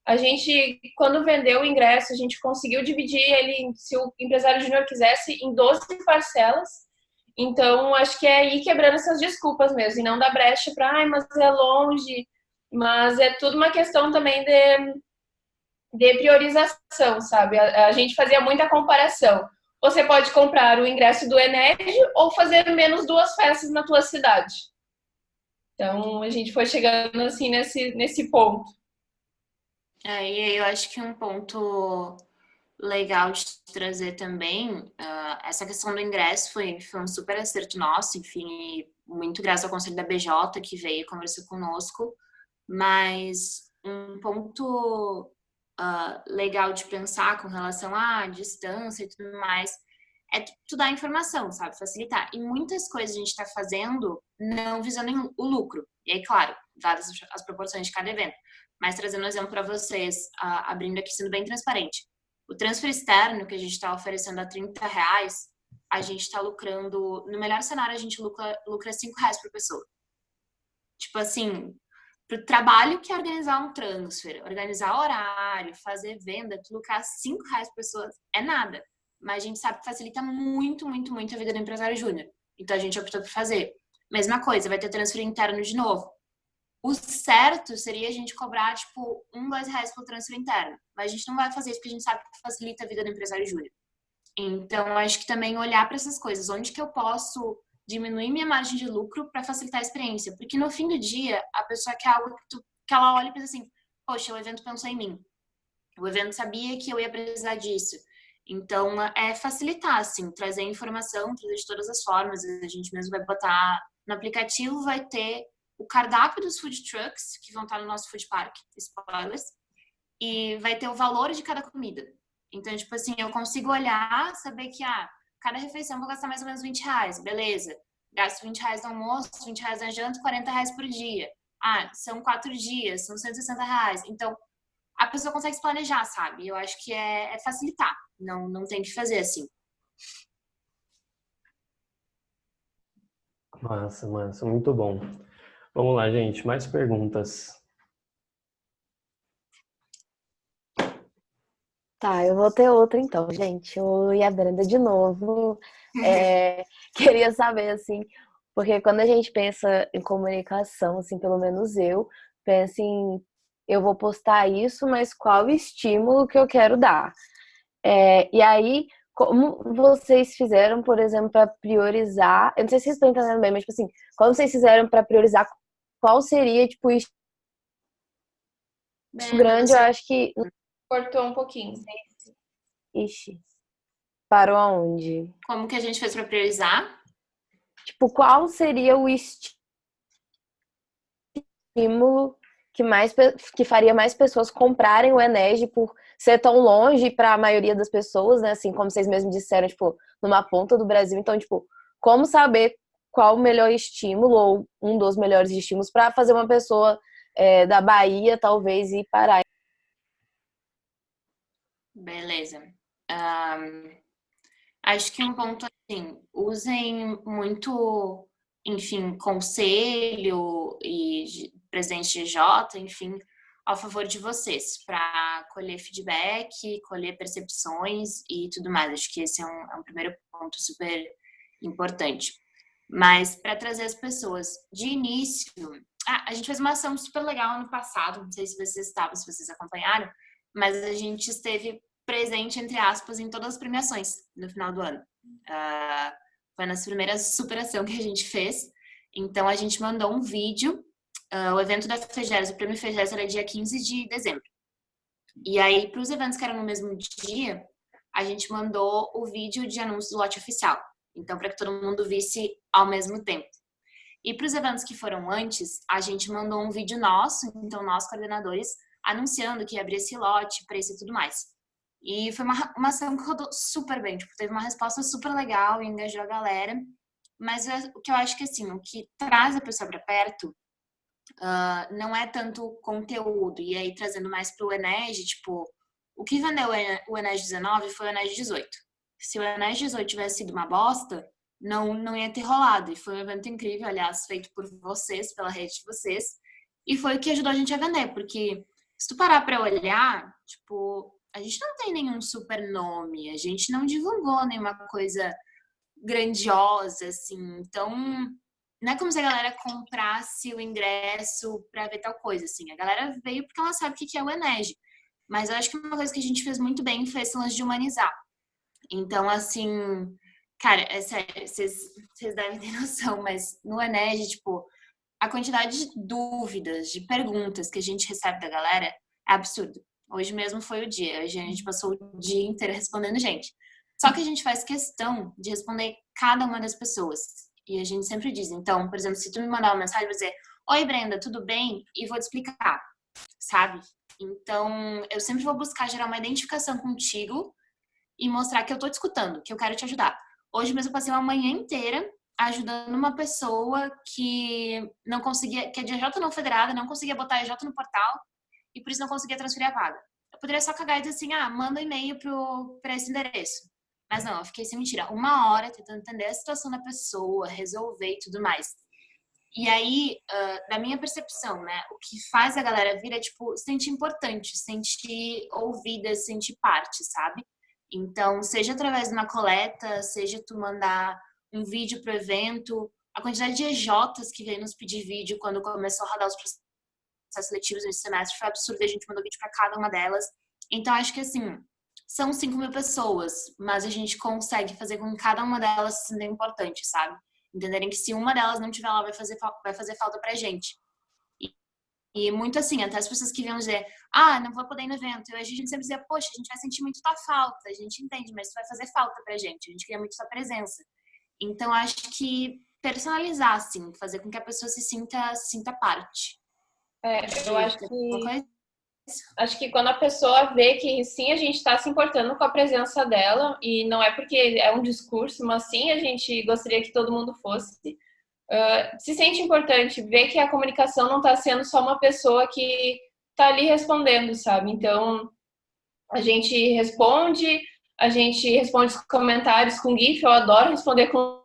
A gente, quando vendeu o ingresso, a gente conseguiu dividir ele, se o empresário júnior quisesse, em 12 parcelas. Então, acho que é ir quebrando essas desculpas mesmo, e não dar brecha para, mas é longe. Mas é tudo uma questão também de priorização, sabe? A gente fazia muita comparação. Você pode comprar o ingresso do Ened ou fazer menos 2 festas na tua cidade. Então, a gente foi chegando assim nesse ponto. E aí eu acho que um ponto legal de trazer também, essa questão do ingresso foi um super acerto nosso, enfim, muito graças ao Conselho da BJ que veio e conversou conosco, mas um ponto legal de pensar com relação à distância e tudo mais, é tu dar informação, sabe? Facilitar. E muitas coisas a gente está fazendo não visando o lucro. E aí, claro, dadas as proporções de cada evento. Mas trazendo um exemplo para vocês, abrindo aqui, sendo bem transparente. O transfer externo que a gente está oferecendo a R$30, a gente está lucrando, no melhor cenário, a gente lucra R$5 por pessoa. Tipo assim, pro trabalho que é organizar um transfer, organizar horário, fazer venda, tu lucrar R$5 por pessoa é nada. Mas a gente sabe que facilita muito, muito, muito a vida do empresário júnior. Então a gente optou por fazer. Mesma coisa, vai ter transfer interno de novo. O certo seria a gente cobrar, tipo, R$1, R$2 pelo transfer interno. Mas a gente não vai fazer isso porque a gente sabe que facilita a vida do empresário júnior. Então, acho que também olhar para essas coisas. Onde que eu posso diminuir minha margem de lucro para facilitar a experiência? Porque no fim do dia, a pessoa quer algo que ela olha e pensa assim, poxa, o evento pensou em mim. O evento sabia que eu ia precisar disso. Então, é facilitar, assim, trazer informação, trazer de todas as formas. A gente mesmo vai botar no aplicativo, vai ter o cardápio dos food trucks, que vão estar no nosso food park, spoilers, e vai ter o valor de cada comida. Então, tipo assim, eu consigo olhar, saber que, cada refeição eu vou gastar mais ou menos R$20, beleza. Gasto R$20 no almoço, R$20 na janta, R$40 por dia. São 4 dias, são R$160. Então, a pessoa consegue se planejar, sabe? Eu acho que é facilitar. Não tem que fazer assim. Massa, muito bom. Vamos lá, gente, mais perguntas. Tá, eu vou ter outra então, gente. Oi, a Brenda de novo. Queria saber, assim, porque quando a gente pensa em comunicação, assim, pelo menos eu penso em eu vou postar isso, mas qual o estímulo que eu quero dar? E aí, como vocês fizeram, por exemplo, para priorizar? Eu não sei se vocês estão entendendo bem, mas, tipo assim, como vocês fizeram para priorizar qual seria, tipo, isso grande, eu acho que. Cortou um pouquinho. Ixi, parou aonde? Como que a gente fez para priorizar? Tipo, qual seria o estímulo que faria mais pessoas comprarem o Ened por ser tão longe para a maioria das pessoas, né? Assim, como vocês mesmos disseram, tipo, numa ponta do Brasil. Então, tipo, como saber qual o melhor estímulo ou um dos melhores estímulos para fazer uma pessoa da Bahia, talvez, ir parar? Beleza. Acho que um ponto assim, usem muito, enfim, conselho e presidente de J, enfim, ao favor de vocês, para colher feedback, colher percepções e tudo mais. Acho que esse é um primeiro ponto super importante. Mas para trazer as pessoas de início, a gente fez uma ação super legal ano passado, não sei se vocês estavam, se vocês acompanharam, mas a gente esteve presente, entre aspas, em todas as premiações no final do ano. Foi a nossa primeira superação que a gente fez. Então, a gente mandou um vídeo. O evento da FEGERES, o prêmio FEGERES era dia 15 de dezembro. E aí, para os eventos que eram no mesmo dia, a gente mandou o vídeo de anúncio do lote oficial. Então, para que todo mundo visse ao mesmo tempo. E para os eventos que foram antes, a gente mandou um vídeo nosso, então nós coordenadores, anunciando que ia abrir esse lote, preço e tudo mais. E foi uma ação que rodou super bem, tipo, teve uma resposta super legal e engajou a galera. Mas o que eu acho que, assim, o que traz a pessoa para perto não é tanto o conteúdo. E aí, trazendo mais para o Enege, tipo, o que vendeu o Enege 19 foi o Enege 18. Se o Enege 18 tivesse sido uma bosta, não ia ter rolado. E foi um evento incrível, aliás, feito por vocês, pela rede de vocês. E foi o que ajudou a gente a vender, porque se tu parar para olhar, tipo, a gente não tem nenhum super nome, a gente não divulgou nenhuma coisa grandiosa, assim. Então, não é como se a galera comprasse o ingresso para ver tal coisa, assim. A galera veio porque ela sabe o que é o Enege. Mas eu acho que uma coisa que a gente fez muito bem foi esse lance de humanizar. Então, assim, cara, é sério, vocês devem ter noção, mas no Enege, tipo, a quantidade de dúvidas, de perguntas que a gente recebe da galera é absurdo. Hoje mesmo foi o dia, hoje a gente passou o dia inteiro respondendo gente. Só que a gente faz questão de responder cada uma das pessoas. E a gente sempre diz, então, por exemplo, se tu me mandar uma mensagem, eu vou dizer, oi Brenda, tudo bem? E vou te explicar, sabe? Então, eu sempre vou buscar gerar uma identificação contigo e mostrar que eu tô te escutando, que eu quero te ajudar. Hoje mesmo eu passei uma manhã inteira ajudando uma pessoa que não conseguia, que é de EJ não federada, não conseguia botar EJ no portal e por isso não conseguia transferir a vaga. Eu poderia só cagar e dizer assim, manda um e-mail para esse endereço. Mas não, eu fiquei sem mentira, 1 hora tentando entender a situação da pessoa, resolver e tudo mais. E aí, na minha percepção, né, o que faz a galera vir é, tipo, se sentir importante, se sentir ouvida, se sentir parte, sabe? Então, seja através de uma coleta, seja tu mandar um vídeo pro evento, a quantidade de EJs que veio nos pedir vídeo quando começou a rodar os processos seletivos nesse semestre foi absurdo, a gente mandou vídeo para cada uma delas. Então, acho que, assim, são 5.000 pessoas, mas a gente consegue fazer com que cada uma delas se sinta importante, sabe? Entenderem que se uma delas não estiver lá, vai fazer falta pra gente. E muito assim, até as pessoas que vinham dizer, não vou poder ir no evento. E a gente sempre dizia, poxa, a gente vai sentir muito tua falta, a gente entende, mas tu vai fazer falta pra gente, a gente queria muito tua presença. Então, acho que personalizar, assim, fazer com que a pessoa se sinta parte. Eu acho que quando a pessoa vê que sim, a gente está se importando com a presença dela, e não é porque é um discurso, mas sim a gente gostaria que todo mundo fosse, se sente importante, ver que a comunicação não está sendo só uma pessoa que está ali respondendo, sabe? Então, a gente responde os comentários com GIF, eu adoro responder com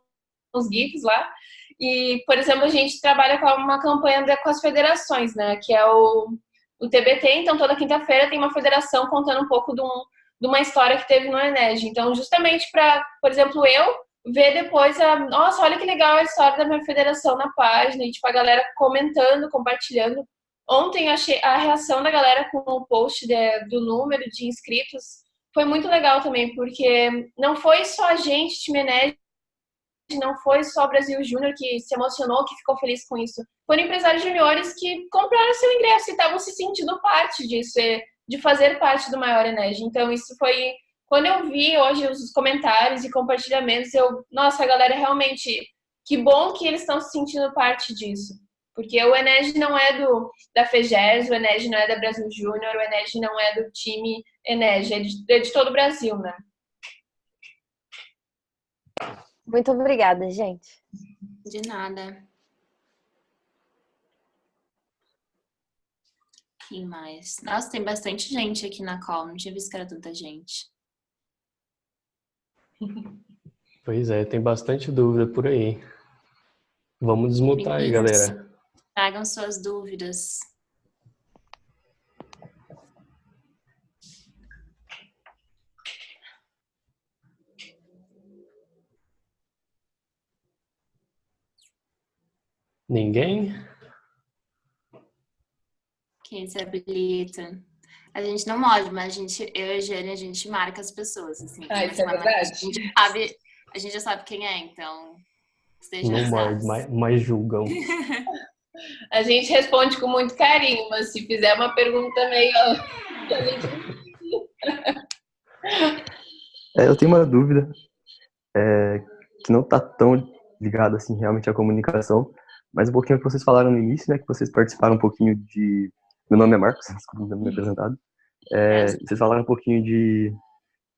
os GIFs lá. E, por exemplo, a gente trabalha com uma campanha com as federações, né? Que é o TBT, então toda quinta-feira tem uma federação contando um pouco de uma história que teve no Enege. Então, justamente para, por exemplo, eu ver depois nossa, olha que legal a história da minha federação na página, e tipo, a galera comentando, compartilhando. Ontem achei a reação da galera com o post do número de inscritos foi muito legal também, porque não foi só a gente, time Enege, não foi só o Brasil Júnior que se emocionou, que ficou feliz com isso. Foram empresários juniores que compraram seu ingresso e estavam se sentindo parte disso, de fazer parte do maior Enege. Então, isso foi... Quando eu vi hoje os comentários e compartilhamentos, nossa, a galera realmente... Que bom que eles estão se sentindo parte disso. Porque o Enege não é da FEGES, o Enege não é da Brasil Júnior, o Enege não é do time Enege, é de todo o Brasil, né? Muito obrigada, gente. De nada. Quem mais? Nossa, tem bastante gente aqui na call. Não tinha visto que era tanta gente. Pois é, tem bastante dúvida por aí. Vamos desmutar aí, galera. Tragam suas dúvidas. Ninguém? Quem se habilita? A gente não morde, mas eu e a Jane, a gente marca as pessoas. Assim, Isso é verdade. A gente já sabe quem é, então Não morde, mas julgam. A gente responde com muito carinho, mas se fizer uma pergunta meio... Eu tenho uma dúvida que não está tão ligada assim realmente à comunicação, Mas um pouquinho que vocês falaram no início, né, que vocês participaram um pouquinho de... Meu nome é Marcos, desculpa não ter me apresentado. Vocês falaram um pouquinho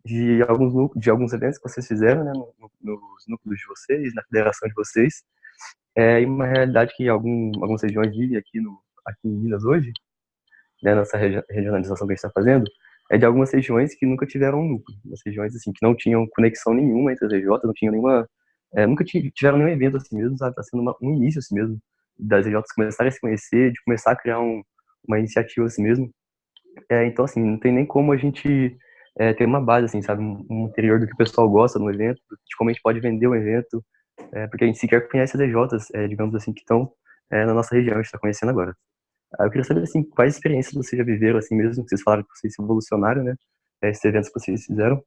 de alguns eventos que vocês fizeram, né, nos núcleos de vocês, na federação de vocês. E uma realidade que algumas regiões vivem aqui em Minas hoje, né, nessa regionalização que a gente está fazendo, é de algumas regiões que nunca tiveram um núcleo. Umas regiões assim, que não tinham conexão nenhuma entre as RJs, não tinham nenhuma... nunca tiveram nenhum evento assim mesmo, sabe? Está sendo um início assim mesmo, das RJs começarem a se conhecer, de começar a criar uma iniciativa assim mesmo. Então, assim, não tem nem como a gente ter uma base, assim, sabe? Um interior do que o pessoal gosta no evento, de como a gente pode vender um evento, porque a gente sequer conhece as RJs, digamos assim, que estão na nossa região, a gente está conhecendo agora. Eu queria saber, assim, quais experiências vocês já viveram, assim mesmo, que vocês falaram que vocês se evolucionaram, né? Esses eventos que vocês fizeram,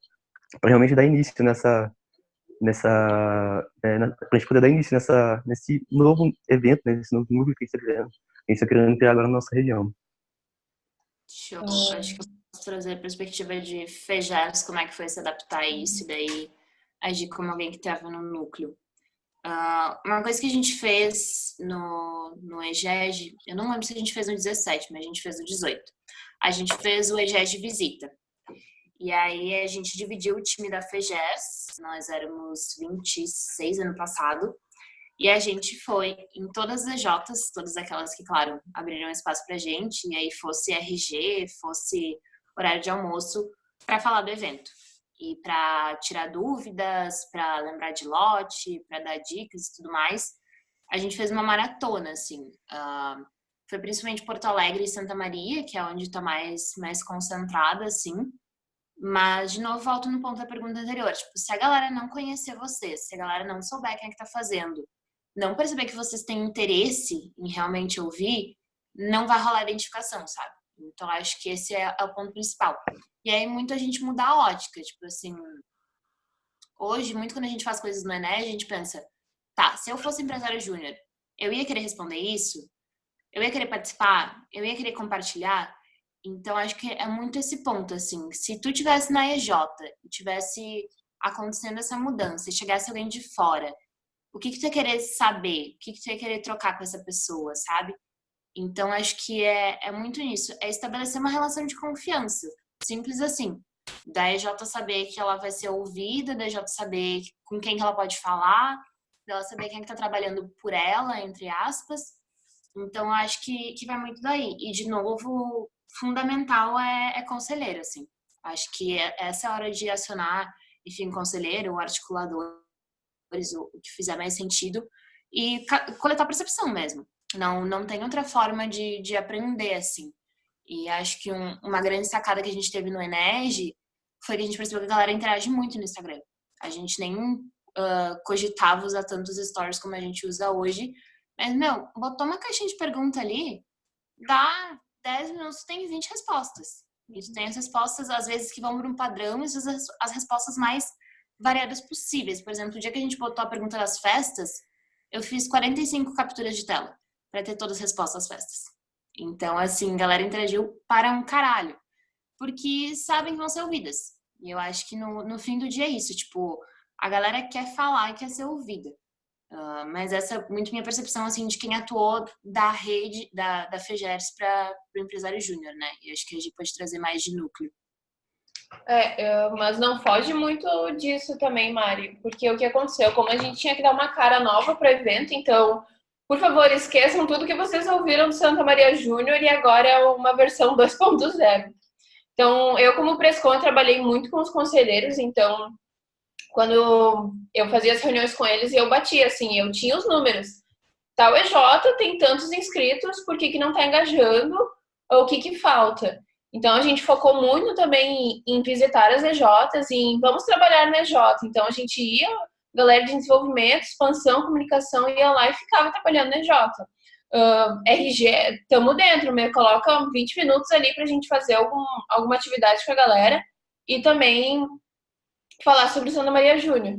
para realmente dar início pra gente poder dar início nesse novo evento, né? Nesse novo núcleo que a gente está querendo criar agora na nossa região. Show. Acho que eu posso trazer a perspectiva de FEJERS, como é que foi se adaptar a isso, e daí agir como alguém que estava no núcleo. Uma coisa que a gente fez no EGEG, eu não lembro se a gente fez no 17, mas a gente fez no 18. A gente fez o EGEG Visita. E aí a gente dividiu o time da FEJERS, nós éramos 26 ano passado, e a gente foi em todas as EJs, todas aquelas que, claro, abriram espaço pra gente, e aí fosse RG, fosse horário de almoço, para falar do evento. E para tirar dúvidas, para lembrar de lote, para dar dicas e tudo mais. A gente fez uma maratona, assim. Foi principalmente Porto Alegre e Santa Maria, que é onde está mais concentrada, assim. Mas, de novo, volto no ponto da pergunta anterior. Tipo, se a galera não conhecer vocês, se a galera não souber quem é que tá fazendo, não perceber que vocês têm interesse em realmente ouvir, não vai rolar identificação, sabe? Então, acho que esse é o ponto principal. E aí, muito a gente muda a ótica. Tipo assim, hoje, muito quando a gente faz coisas no Enes, a gente pensa, tá, se eu fosse empresário júnior, eu ia querer responder isso? Eu ia querer participar? Eu ia querer compartilhar? Então, acho que é muito esse ponto, assim. Se tu tivesse na EJ e tivesse acontecendo essa mudança e chegasse alguém de fora, o que tu ia querer saber? O que tu ia querer trocar com essa pessoa, sabe? Então, acho que é muito nisso. É estabelecer uma relação de confiança. Simples assim. Da EJ saber que ela vai ser ouvida, da EJ saber com quem que ela pode falar, dela saber quem que tá trabalhando por ela, entre aspas. Então, acho que vai muito daí. E, de novo, fundamental é conselheiro, assim. Acho que essa é a hora de acionar, enfim, conselheiro ou articuladores, o que fizer mais sentido, e coletar percepção mesmo. Não tem outra forma de aprender, assim. E acho que uma grande sacada que a gente teve no Enes foi que a gente percebeu que a galera interage muito no Instagram. A gente nem cogitava usar tantos stories como a gente usa hoje, mas, botou uma caixinha de pergunta ali, dá 10 minutos, tem 20 respostas. E tu tem as respostas, às vezes, que vão para um padrão, e as respostas mais variadas possíveis. Por exemplo, o dia que a gente botou a pergunta das festas, eu fiz 45 capturas de tela para ter todas as respostas às festas. Então, assim, a galera interagiu para um caralho. Porque sabem que vão ser ouvidas. E eu acho que no fim do dia é isso. Tipo, a galera quer falar e quer ser ouvida. Mas essa é muito minha percepção, assim, de quem atuou da rede, da FEJERS para o empresário júnior, né? E acho que a gente pode trazer mais de núcleo. Mas não foge muito disso também, Mari, porque o que aconteceu, como a gente tinha que dar uma cara nova para o evento, então, por favor, esqueçam tudo que vocês ouviram do Santa Maria Júnior e agora é uma versão 2.0. Então, eu como Prescon trabalhei muito com os conselheiros, então, quando eu fazia as reuniões com eles, eu batia, assim, eu tinha os números. Tal EJ tem tantos inscritos, por que não está engajando? Ou o que falta? Então, a gente focou muito também em visitar as EJs e em vamos trabalhar na EJ. Então, a gente ia, galera de desenvolvimento, expansão, comunicação, ia lá e ficava trabalhando na EJ. RG, estamos dentro, coloca 20 minutos ali pra gente fazer alguma atividade com a galera e também falar sobre o Santa Maria Júnior.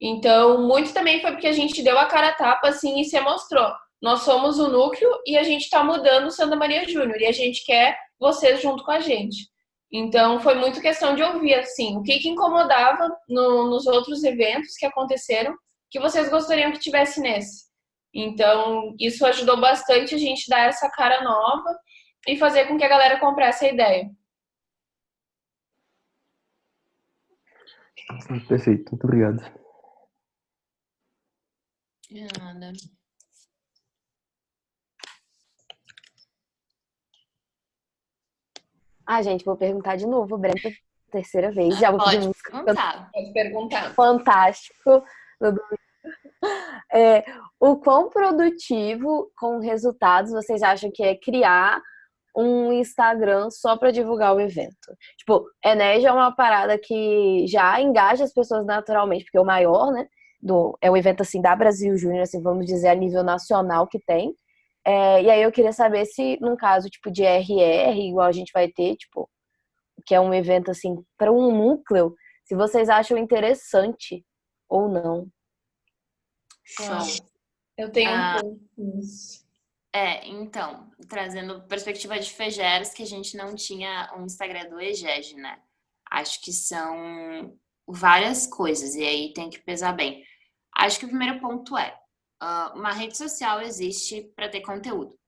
Então, muito também foi porque a gente deu a cara a tapa, assim, e se mostrou. Nós somos o núcleo e a gente está mudando o Santa Maria Júnior e a gente quer vocês junto com a gente. Então, foi muito questão de ouvir, assim, o que incomodava nos outros eventos que aconteceram, que vocês gostariam que tivesse nesse. Então, isso ajudou bastante a gente dar essa cara nova e fazer com que a galera comprasse a ideia. Perfeito, muito obrigado. De nada. Gente, vou perguntar de novo, Brenda, terceira vez. Já vou pedir Pode música perguntar. Pode perguntar. fantástico. O quão produtivo com resultados vocês acham que é criar um Instagram só para divulgar o evento? Tipo, Enege é uma parada que já engaja as pessoas naturalmente, porque é o maior, né? É o evento assim da Brasil Júnior, assim, vamos dizer, a nível nacional que tem. E aí eu queria saber se, num caso tipo de RR, igual a gente vai ter, tipo, que é um evento assim para um núcleo, se vocês acham interessante ou não. Show. Eu tenho um ponto nisso. Então, trazendo perspectiva de FEGERS, que a gente não tinha um Instagram do EGEG, né? Acho que são várias coisas, e aí tem que pesar bem. Acho que o primeiro ponto uma rede social existe para ter conteúdo.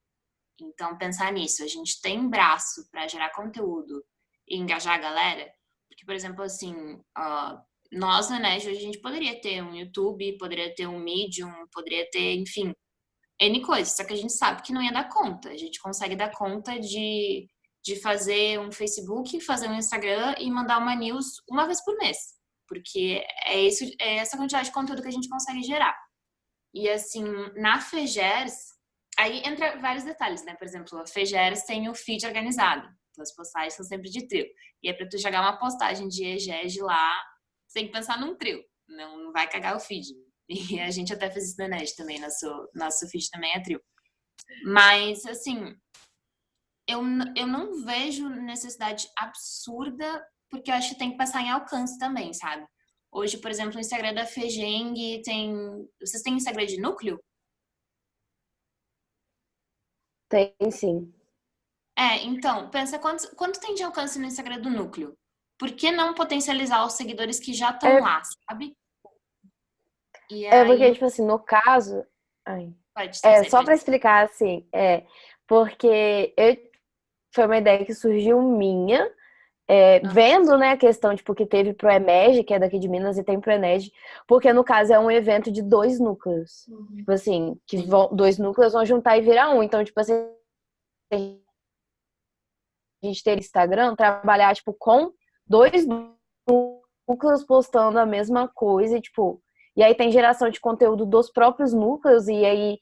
Então, pensar nisso. A gente tem braço para gerar conteúdo e engajar a galera. Porque, por exemplo, assim, nós na NEJ, a gente poderia ter um YouTube, poderia ter um Medium, poderia ter, enfim, N coisas. Só que a gente sabe que não ia dar conta. A gente consegue dar conta de fazer um Facebook, fazer um Instagram e mandar uma news uma vez por mês. Porque é essa quantidade de conteúdo que a gente consegue gerar. E, assim, na FEGERS, aí entra vários detalhes, né? Por exemplo, a FEGERS tem o feed organizado. Então, as postagens são sempre de trio. E é para tu jogar uma postagem de EGEG lá, você tem que pensar num trio. Não vai cagar o feed. E a gente até fez isso na NET também. Nosso feed também é trio. Mas, assim, eu não vejo necessidade absurda, porque eu acho que tem que passar em alcance também, sabe? Hoje, por exemplo, o Instagram da FEGENG tem... Vocês têm Instagram de núcleo? Tem sim. Então, pensa quanto tem de alcance no Instagram do núcleo? Por que não potencializar os seguidores que já estão lá, sabe? E aí... Porque, tipo assim, no caso... só para explicar, assim, porque foi uma ideia que surgiu minha, vendo, né, a questão, tipo, que teve pro EMEG, que é daqui de Minas, e tem pro ENEG, porque, no caso, é um evento de 2 núcleos. Tipo assim, que 2 núcleos vão juntar e virar um. Então, tipo assim, a gente ter Instagram, trabalhar, tipo, com 2 núcleos postando a mesma coisa, e, tipo... E aí tem geração de conteúdo dos próprios núcleos, e aí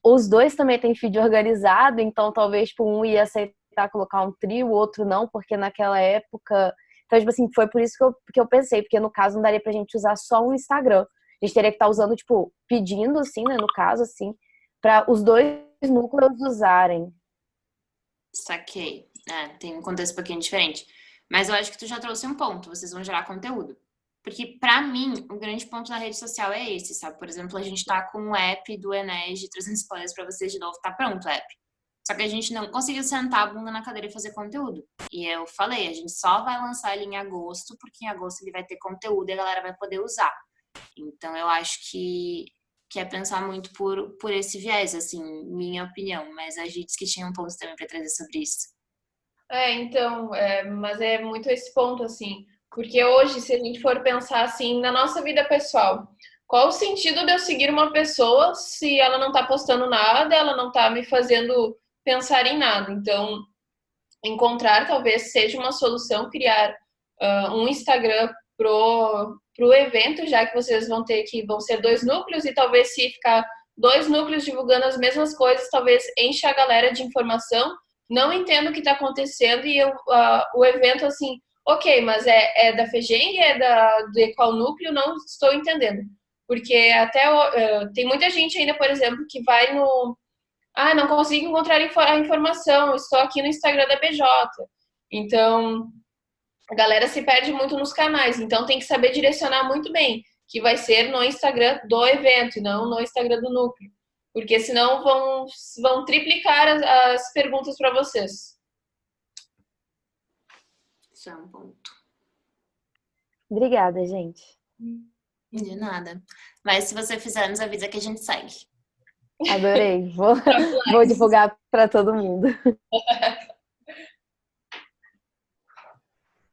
os dois também têm feed organizado, então talvez tipo, um ia aceitar colocar um trio, o outro não, porque naquela época... Então, tipo assim, foi por isso que eu pensei, porque no caso não daria pra gente usar só um Instagram. A gente teria que estar usando, tipo, pedindo, assim, né, no caso, assim, para os dois núcleos usarem. Saquei. Tem um contexto um pouquinho diferente. Mas eu acho que tu já trouxe um ponto, vocês vão gerar conteúdo. Porque, pra mim, o grande ponto da rede social é esse, sabe? Por exemplo, a gente tá com o app do Enege, trazendo spoilers pra vocês de novo, tá pronto o app. Só que a gente não conseguiu sentar a bunda na cadeira e fazer conteúdo. E eu falei, a gente só vai lançar ele em agosto, porque em agosto ele vai ter conteúdo e a galera vai poder usar. Então, eu acho que é pensar muito por esse viés, assim, minha opinião. Mas a gente que tinha um ponto também pra trazer sobre isso. Então, mas é muito esse ponto, assim, porque hoje, se a gente for pensar, assim, na nossa vida pessoal, qual o sentido de eu seguir uma pessoa se ela não tá postando nada, ela não tá me fazendo pensar em nada? Então, encontrar talvez seja uma solução, criar um Instagram pro evento, já que vocês vão ser 2 núcleos, e talvez se ficar 2 núcleos divulgando as mesmas coisas, talvez enche a galera de informação, não entendo o que está acontecendo, e o evento, assim, ok, mas é da FEGENG, de qual núcleo? Não estou entendendo. Porque até tem muita gente ainda, por exemplo, que vai no... não consigo encontrar a informação, estou aqui no Instagram da BJ. Então, a galera se perde muito nos canais, então tem que saber direcionar muito bem, que vai ser no Instagram do evento e não no Instagram do núcleo. Porque senão vão triplicar as perguntas para vocês. Isso é um ponto. Obrigada, gente. De nada. Mas se você fizer, nos avisa que a gente segue. Adorei. Vou divulgar para todo mundo.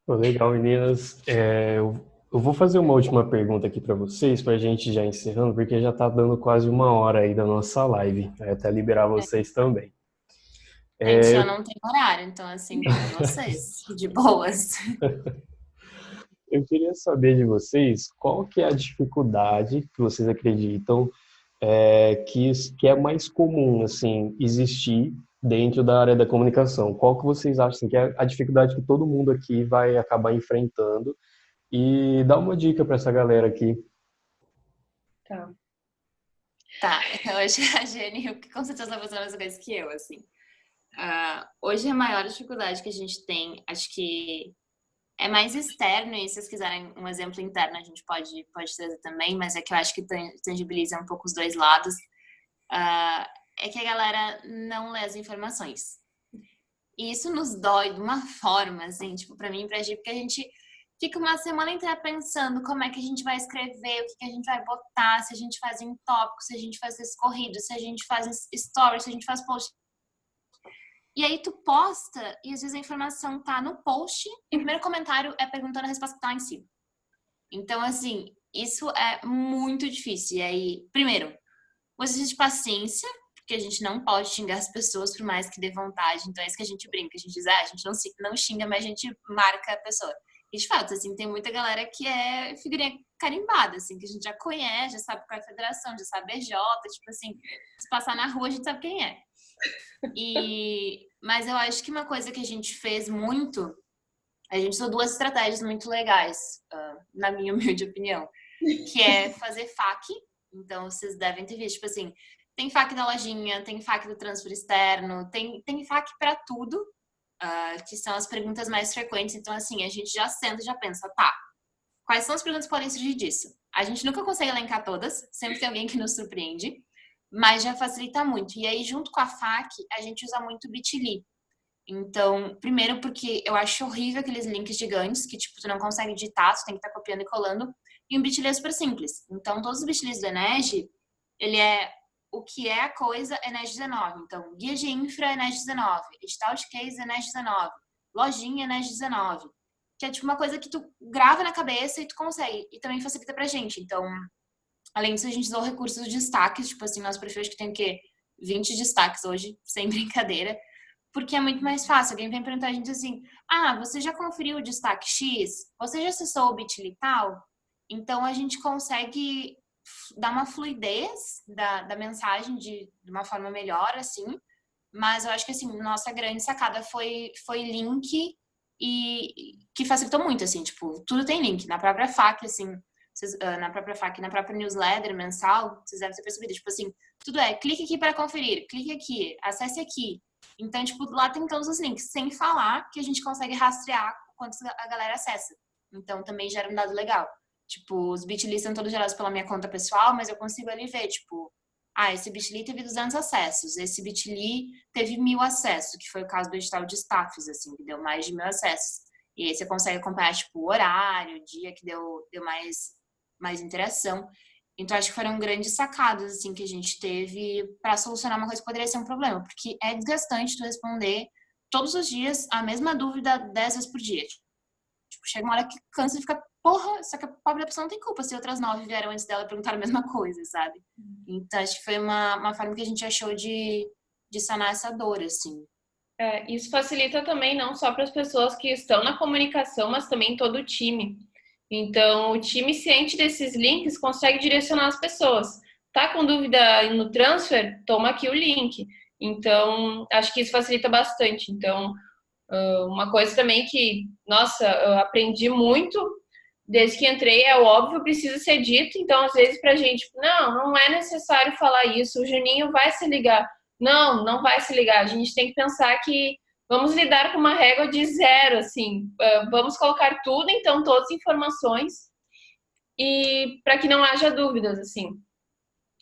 Pô, legal, meninas. Eu vou fazer uma última pergunta aqui para vocês, para a gente já encerrando, porque já está dando quase 1 hora aí da nossa live. Aí até liberar vocês também. Gente, eu Eu, não tenho horário, então assim, com vocês, de boas. eu queria saber de vocês qual que é a dificuldade que vocês acreditam que é mais comum assim existir dentro da área da comunicação. Qual que vocês acham assim, que é a dificuldade que todo mundo aqui vai acabar enfrentando? E dá uma dica para essa galera aqui. Tá. Tá, hoje a Jenny, com certeza vai fazer a mesma coisa que eu, assim. Hoje a maior dificuldade que a gente tem, acho que é mais externo, e se vocês quiserem um exemplo interno, a gente pode trazer também, mas é que eu acho que tangibiliza um pouco os dois lados, é que a galera não lê as informações. E isso nos dói de uma forma, assim, tipo, pra mim e pra Gi, porque a gente fica uma semana inteira pensando como é que a gente vai escrever, o que a gente vai botar, se a gente faz em tópico, se a gente faz escorrido, se a gente faz stories, se a gente faz post. E aí tu posta e às vezes a informação tá no post e o primeiro comentário é perguntando a resposta que tá lá em cima. Então, assim, isso é muito difícil. E aí, primeiro, o exercício de paciência, porque a gente não pode xingar as pessoas por mais que dê vontade. Então é isso que a gente brinca. A gente diz, a gente não xinga, mas a gente marca a pessoa. E de fato, assim, tem muita galera que é figurinha carimbada, assim, que a gente já conhece, já sabe qual é a federação, já sabe BJ, tipo assim, se passar na rua a gente sabe quem é. Mas eu acho que uma coisa que a gente fez muito, a gente usou 2 estratégias muito legais, na minha humilde opinião, que é fazer FAQ. Então vocês devem ter visto, tipo assim, tem FAQ da lojinha, tem FAQ do transfer externo, tem FAQ para tudo, que são as perguntas mais frequentes. Então assim, a gente já senta e já pensa, tá, quais são as perguntas que podem surgir disso? A gente nunca consegue elencar todas, sempre tem alguém que nos surpreende, mas já facilita muito. E aí, junto com a FAQ, a gente usa muito o Bitly. Então, primeiro porque eu acho horrível aqueles links gigantes que, tipo, tu não consegue digitar, tu tem que estar copiando e colando. E o Bitly é super simples. Então, todos os Bitlys do Eneg, ele é o que é a coisa Eneg 19. Então, guia de infra Eneg 19, edital de case Eneg 19, lojinha Eneg 19. Que é, tipo, uma coisa que tu grava na cabeça e tu consegue. E também facilita pra gente. Então, além disso, a gente usou recursos de destaques, tipo assim, nosso perfil acho que tem o quê? 20 destaques hoje, sem brincadeira, porque é muito mais fácil. Alguém vem perguntar a gente assim, você já conferiu o destaque X? Você já acessou o Bitly tal? Então, a gente consegue dar uma fluidez da mensagem de uma forma melhor, assim, mas eu acho que, assim, nossa grande sacada foi link e que facilitou muito, assim, tipo, tudo tem link. Na própria FAQ, assim, na própria FAQ, na própria newsletter mensal, vocês devem ter percebido, tipo assim, tudo clique aqui para conferir, clique aqui, acesse aqui. Então, tipo, lá tem todos os links, sem falar que a gente consegue rastrear quanto a galera acessa. Então, também gera um dado legal. Tipo, os Bitlys são todos gerados pela minha conta pessoal, mas eu consigo ali ver, tipo, esse Bitly teve 200 acessos, esse Bitly teve 1000 acessos, que foi o caso do edital de staffs, assim, que deu mais de 1000 acessos. E aí você consegue acompanhar, tipo, o horário, o dia que deu mais interação. Então, acho que foram grandes sacadas, assim, que a gente teve para solucionar uma coisa que poderia ser um problema, porque é desgastante tu responder todos os dias a mesma dúvida 10 vezes por dia. Tipo, chega uma hora que cansa e fica, porra, só que a pobre pessoa não tem culpa se outras 9 vieram antes dela e perguntaram a mesma coisa, sabe? Então, acho que foi uma forma que a gente achou de sanar essa dor, assim. Isso facilita também não só para as pessoas que estão na comunicação, mas também todo o time. Então, o time ciente desses links consegue direcionar as pessoas. Tá com dúvida no transfer? Toma aqui o link. Então, acho que isso facilita bastante. Então, uma coisa também que, nossa, eu aprendi muito desde que entrei, é o óbvio, precisa ser dito. Então, às vezes, pra gente, não é necessário falar isso. O Juninho vai se ligar. Não vai se ligar. A gente tem que pensar que vamos lidar com uma régua de 0, assim. Vamos colocar tudo, então, todas as informações, e para que não haja dúvidas, assim.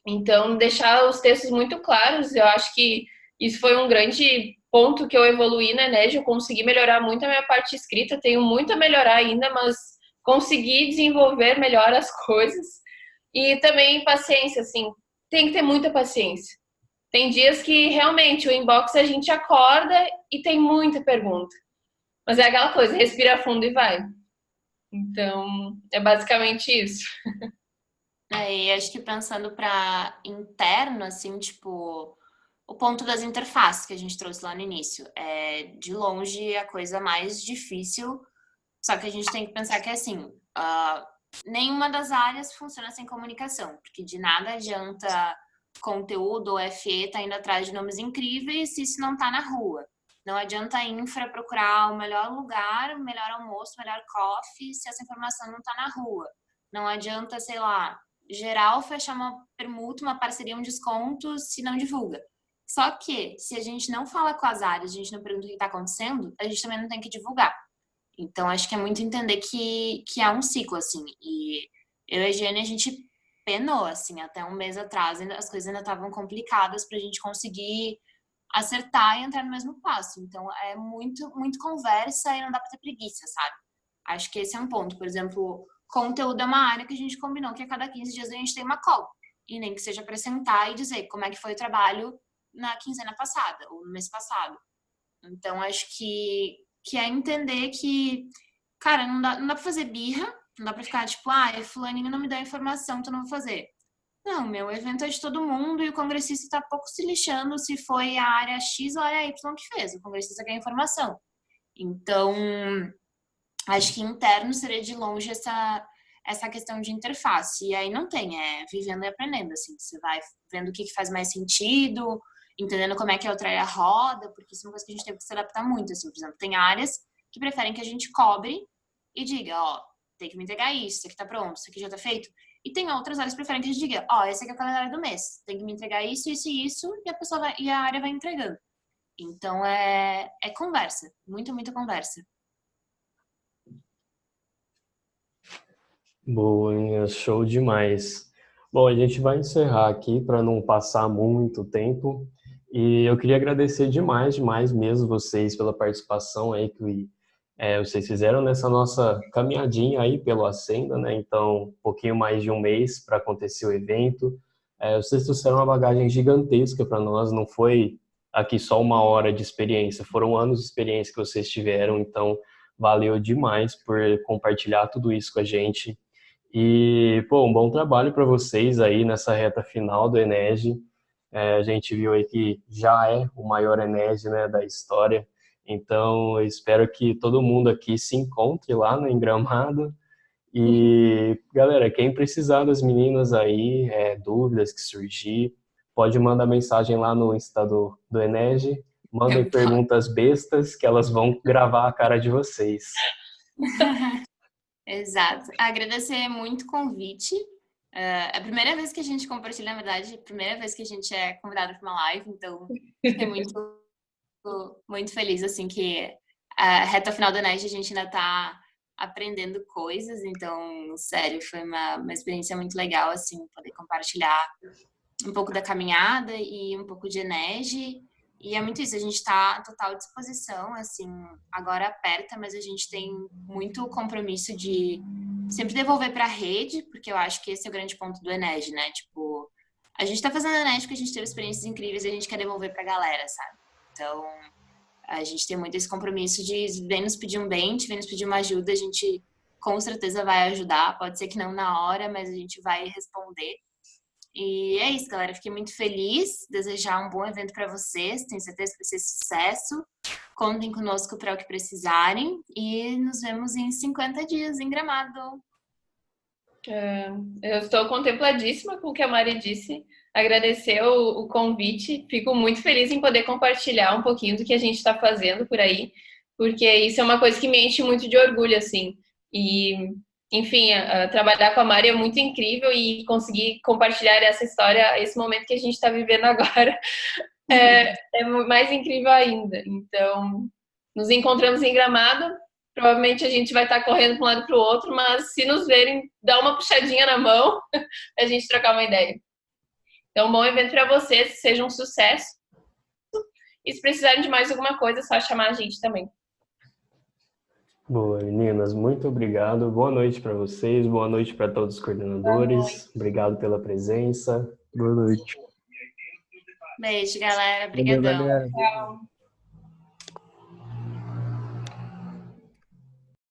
Então, deixar os textos muito claros, eu acho que isso foi um grande ponto que eu evoluí na Eneg. Eu consegui melhorar muito a minha parte escrita, tenho muito a melhorar ainda, mas consegui desenvolver melhor as coisas. E também paciência, assim, tem que ter muita paciência. Tem dias que realmente o inbox a gente acorda e tem muita pergunta. Mas é aquela coisa, respira fundo e vai. Então, é basicamente isso. E acho que pensando para interno, assim, tipo, o ponto das interfaces que a gente trouxe lá no início é de longe a coisa mais difícil, só que a gente tem que pensar que assim, nenhuma das áreas funciona sem comunicação, porque de nada adianta conteúdo ou FE estar indo atrás de nomes incríveis se isso não está na rua. Não adianta a infra procurar o melhor lugar, o melhor almoço, o melhor coffee, se essa informação não está na rua. Não adianta, sei lá, geral fechar uma permuta, uma parceria, um desconto, se não divulga. Só que, se a gente não fala com as áreas, a gente não pergunta o que está acontecendo, a gente também não tem que divulgar. Então, acho que é muito entender que é um ciclo, assim. E eu e a Giane, a gente penou, assim, até um mês atrás, as coisas ainda estavam complicadas para a gente conseguir acertar e entrar no mesmo passo. Então, é muito, muito conversa e não dá para ter preguiça, sabe? Acho que esse é um ponto. Por exemplo, conteúdo é uma área que a gente combinou que a cada 15 dias a gente tem uma call. E nem que seja para sentar e dizer como é que foi o trabalho na quinzena passada ou no mês passado. Então, acho que é entender que, cara, não dá pra fazer birra, não dá pra ficar tipo, fulaninho não me dá informação, então não vou fazer. Não, meu evento é de todo mundo e o congressista tá pouco se lixando se foi a área X ou a área Y que fez. O congressista quer informação. Então, acho que interno seria de longe essa questão de interface. E aí não tem, é vivendo e aprendendo, assim. Você vai vendo o que faz mais sentido, entendendo como é que a outra área roda, porque isso é uma coisa que a gente teve que se adaptar muito, assim. Por exemplo, tem áreas que preferem que a gente cobre e diga, tem que me entregar isso aqui tá pronto, isso aqui já tá feito. E tem outras áreas que preferem que a gente diga, esse aqui é o calendário do mês, tem que me entregar isso, isso e isso, e a pessoa e a área vai entregando. Então, é conversa, muito, muita conversa. Boa, show demais. Bom, a gente vai encerrar aqui para não passar muito tempo. E eu queria agradecer demais, demais mesmo vocês pela participação aí que vocês fizeram nessa nossa caminhadinha aí pelo Ascenda, né? Então, um pouquinho mais de um mês para acontecer o evento. Vocês trouxeram uma bagagem gigantesca para nós, não foi aqui só uma hora de experiência, foram anos de experiência que vocês tiveram, então valeu demais por compartilhar tudo isso com a gente. E, pô, um bom trabalho para vocês aí nessa reta final do Enege. A gente viu aí que já é o maior Enege, né, da história. Então, eu espero que todo mundo aqui se encontre lá no Gramado. E, galera, quem precisar das meninas aí, dúvidas que surgir, pode mandar mensagem lá no Insta do Enege. Mandem perguntas bestas que elas vão gravar a cara de vocês. Exato. Agradecer muito o convite. É a primeira vez que a gente compartilha, na verdade, a primeira vez que a gente é convidado para uma live, então fiquei muito, muito feliz, assim, que a reta final da NED a gente ainda está aprendendo coisas, então, sério, foi uma experiência muito legal, assim, poder compartilhar um pouco da caminhada e um pouco de Enege. E é muito isso, a gente está à total disposição, assim, agora aperta, mas a gente tem muito compromisso de sempre devolver para a rede, porque eu acho que esse é o grande ponto do Enege, né? Tipo, a gente está fazendo Enege porque a gente teve experiências incríveis e a gente quer devolver para a galera, sabe? Então, a gente tem muito esse compromisso de vem nos pedir um dente, vem nos pedir uma ajuda, a gente com certeza vai ajudar, pode ser que não na hora, mas a gente vai responder. E é isso, galera. Fiquei muito feliz. Desejar um bom evento para vocês. Tenho certeza que vai ser sucesso. Contem conosco para o que precisarem. E nos vemos em 50 dias em Gramado. Eu estou contempladíssima com o que a Mari disse. Agradecer o convite. Fico muito feliz em poder compartilhar um pouquinho do que a gente está fazendo por aí, porque isso é uma coisa que me enche muito de orgulho, assim. E enfim, trabalhar com a Mari é muito incrível e conseguir compartilhar essa história, esse momento que a gente está vivendo agora, é mais incrível ainda. Então, nos encontramos em Gramado, provavelmente a gente vai estar correndo para um lado para o outro, mas se nos verem, dá uma puxadinha na mão, a gente trocar uma ideia. Então, bom evento para vocês, seja um sucesso. E se precisarem de mais alguma coisa, é só chamar a gente também. Boa, meninas, muito obrigado. Boa noite para vocês, boa noite para todos os coordenadores. Obrigado pela presença. Boa noite. Beijo, galera. Valeu, Obrigadão. galera. Tchau.